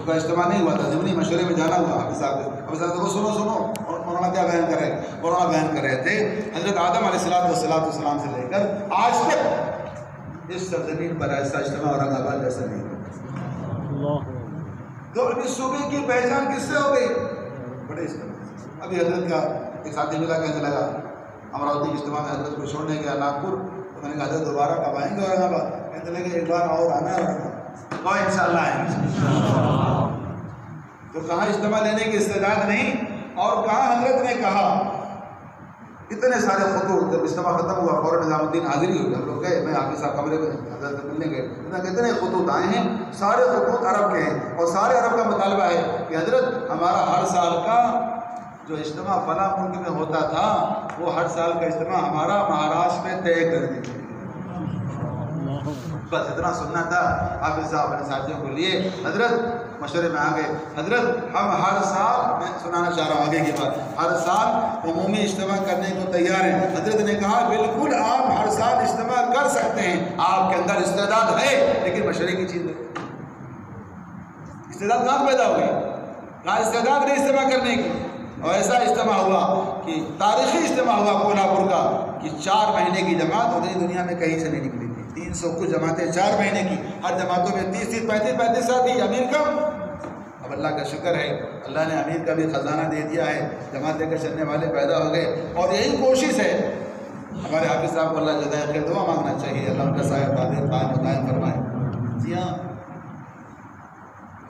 کا اجتماع نہیں ہوا تھا، ضمنی مشورے میں جانا ہوا. حافظ صاحب کو سنو اور مولانا کیا بیان کر رہے ہیں؟ مولانا بیان کر رہے تھے حضرت آدم علیہ السلام سے لے کر آج تک اس سرزمین پر ایسا اجتماع اورنگ آباد جیسا نہیں ہوا. تو اس صوبے کی پہچان کس سے ہو گئی؟ بڑے اجتماع. ابھی حضرت کا ایک ساتھی ملا کہنے لگا امراوتی کے اجتماع میں حضرت کو چھوڑنے گیا ناگپور. تو میں نے کہا حضرت دوبارہ کب آئیں گے اورنگ آباد؟ کہنے لگے ایک بار اور آنا ہے. تو انشاءاللہ آئیں گے. تو کہاں اجتماع لینے کی استعداد نہیں، اور کہاں حضرت نے کہا اتنے سارے خطوط. جب اجتماع ختم ہوا فوراً نظام الدین حاضری ہوئی. ہم لوگ گئے، میں حافظ صاحب کمرے میں حضرت سے ملنے گئے. کتنے خطوط آئے ہیں، سارے خطوط عرب کے ہیں، اور سارے عرب کا مطالبہ ہے کہ حضرت ہمارا ہر سال کا جو اجتماع فلاں ملک میں ہوتا تھا وہ ہر سال کا اجتماع ہمارا مہاراشٹر میں طے کر دیجیے. بس اتنا سننا تھا. حافظ صاحب اپنے ساتھیوں کو لیے حضرت مشورے میں آ گئے. حضرت ہم ہر سال، میں سنانا چاہ رہا ہوں آگے کی بات، ہر سال عمومی اجتماع کرنے کو تیار ہیں. حضرت نے کہا بالکل آپ ہر سال اجتماع کر سکتے ہیں، آپ کے اندر استعداد ہے، لیکن مشورے کی چیز ہے. استعداد کہاں پیدا ہوئی؟ کہاں استعداد نہیں اجتماع کرنے کی. اور ایسا اجتماع ہوا کہ تاریخی اجتماع ہوا کولہاپور کا کہ 4 مہینے کی جماعت اتنی دنیا میں کہیں سے نہیں نکلی تھی. 300 کچھ جماعتیں 4 مہینے کی، ہر جماعتوں میں 30 35 ساتھی. امیر کم. اب اللہ کا شکر ہے اللہ نے امیر کا بھی خزانہ دے دیا ہے، جماعت لے کر چلنے والے پیدا ہو گئے. اور یہی کوشش ہے ہمارے حافظ صاحب کو اللہ جزائے خیر دعا مانگنا چاہیے، اللہ ان کا سایہ قائم فرمائے. جی ہاں،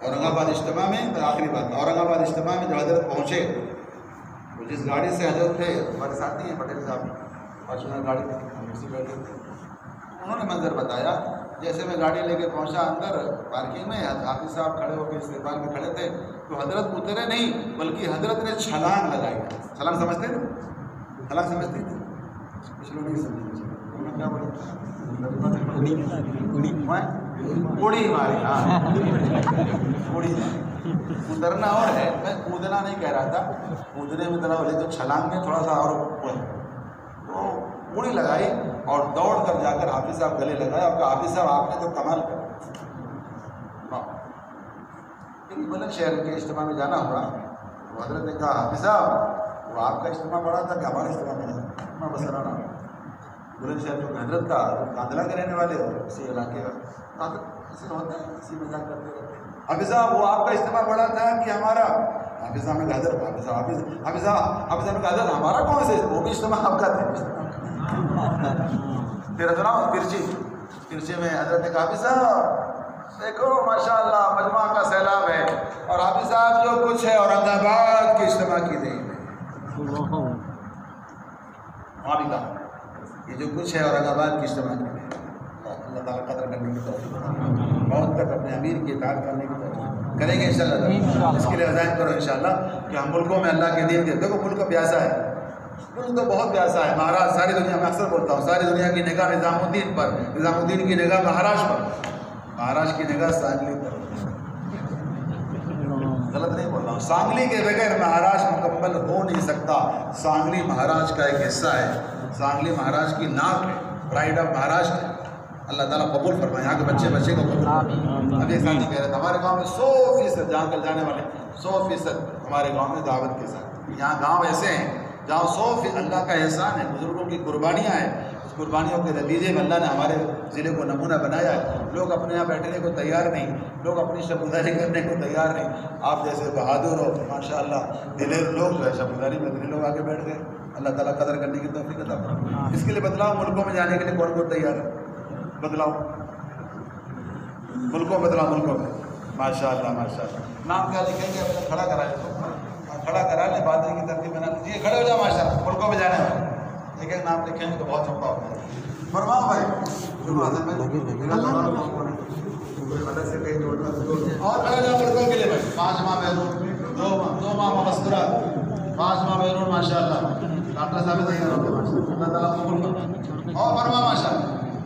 اورنگ آباد اجتماع میں آخری بات، اورنگ آباد اجتماع میں جو حضرت پہنچے، وہ جس گاڑی سے حضرت تھے ہمارے ساتھی ہیں پٹیل صاحب، فارچونر گاڑی سے بیٹھے تھے. انہوں نے منظر بتایا جیسے میں گاڑی لے کے پہنچا اندر پارکنگ میں، حافظ صاحب کھڑے ہو کے استقبال میں کھڑے تھے. تو حضرت اترے نہیں بلکہ حضرت نے چھلانگ لگائی. چھلانگ سمجھتے ہیں؟ چھلانگ سمجھتے ہیں؟ کچھ لوگ نہیں سمجھتے. کیا بولے؟ اڑی ماری. ہاں اڑی ماری. اترنا اور ہے، میں کودنا نہیں کہہ رہا تھا، کودنے میں طرح بولے تو چھلانگ میں تھوڑا سا اور تو اڑی لگائی اور دوڑ کر جا کر حافظ صاحب گلے لگائے اور کہا حافظ صاحب آپ نے تو کمال کر. بلند شہر کے اجتماع میں جانا ہوا. تو حضرت نے کہا حافظ صاحب وہ آپ کا اجتماع بڑا تھا کہ ہمارا اجتماع میں بس رہا. بلند شہر جو حضرت کا کاندھلا کے رہنے والے ہو اسی علاقے کا ایسے ہوتا ہے، اسی مزاج کرتے رہتے ہیں. حافظ صاحب وہ آپ کا اجتماع بڑا تھا کہ ہمارا؟ حافظ صاحب نے کہا حضرت حافظ صاحب نے کہا حضرت ہمارا کون سے وہ بھی اجتماع آپ کا تھا. پھر سناؤ کرچی میں حضرت نے کہا حافظ صاحب دیکھو ماشاء اللہ مجمع کا سیلاب ہے، اور حافظ صاحب جو کچھ ہے اورنگ آباد کے اجتماع کی دیں وہاں بھی کہا یہ جو کچھ ہے اورنگ آباد کی اجتماع کی دیں. اللہ تعالیٰ قدر کرنے کی توفیق، موت تک اپنے امیر کی اطاعت کرنے کی توفیق کریں گے انشاءاللہ. اس کے لیے عزائم کرو انشاءاللہ کہ ہم ملکوں میں اللہ کے دین کے. دیکھو ملک پیاسا ہے، ملک تو بہت پیاسا ہے. مہاراج ساری دنیا میں اکثر بولتا ہوں ساری دنیا کی نگاہ نظام الدین پر، نظام الدین کی نگاہ مہاراشٹر پر، مہاراشٹر کی نگاہ سانگلی پر. غلط نہیں بول رہا ہوں، سانگلی کے بغیر مہاراشٹر مکمل ہو نہیں سکتا. سانگلی مہاراشٹر کا ایک حصہ ہے، سانگلی مہاراشٹر کی ناک ہے، پرائڈ آف مہاراشٹر. اللہ تعالیٰ قبول فرمائے، یہاں کے بچے کو قبول فرمائے. ابھی ایک ساتھی کہہ رہے تھے ہمارے گاؤں میں 100% جہاں کل جانے والے 100% ہمارے گاؤں میں دعوت کے ساتھ. یہاں گاؤں ایسے ہیں جہاں 100% اللہ کا احسان ہے، بزرگوں کی قربانیاں ہیں. اس قربانیوں کے نتیجے میں اللہ نے ہمارے ضلع کو نمونہ بنایا ہے. لوگ اپنے یہاں بیٹھنے کو تیار نہیں، لوگ اپنی شبگزاری کرنے کو تیار نہیں. آپ جیسے بہادر ہو ماشاء اللہ دلیر لوگ جو ہے شبگزاری میں دلیر لوگ آگے بیٹھ گئے. اللہ تعالیٰ قدر کرنے کی توفیق عطا فرمائے. اس کے لیے بدلاؤ ملکوں میں جانے کے لیے کون کون تیار ہے؟ بدلاؤ ملکوں میں ماشاء اللہ. نام کیا لکھیں گے؟ اپنا کھڑا کرا لیں، کھڑا کرا لیں، باتیں کی ترتیب بنا لیجیے. کھڑے ہو جاؤ ماشاء اللہ. ملکوں میں جانے والے ایک ایک نام لکھیں گے تو بہت چوکا ہوتا ہے. فرماؤ بھائی اور کھڑے جاؤ ملکوں کے لیے بھائی. 5 ماہ بیرون، 2 ماہ مستورات، 5 ماہ بیرون ماشاء اللہ. ڈاکٹر صاحب تیار ہوتے ہیں اللہ تعالیٰ قبول کرے اور فرما ماشاء اللہ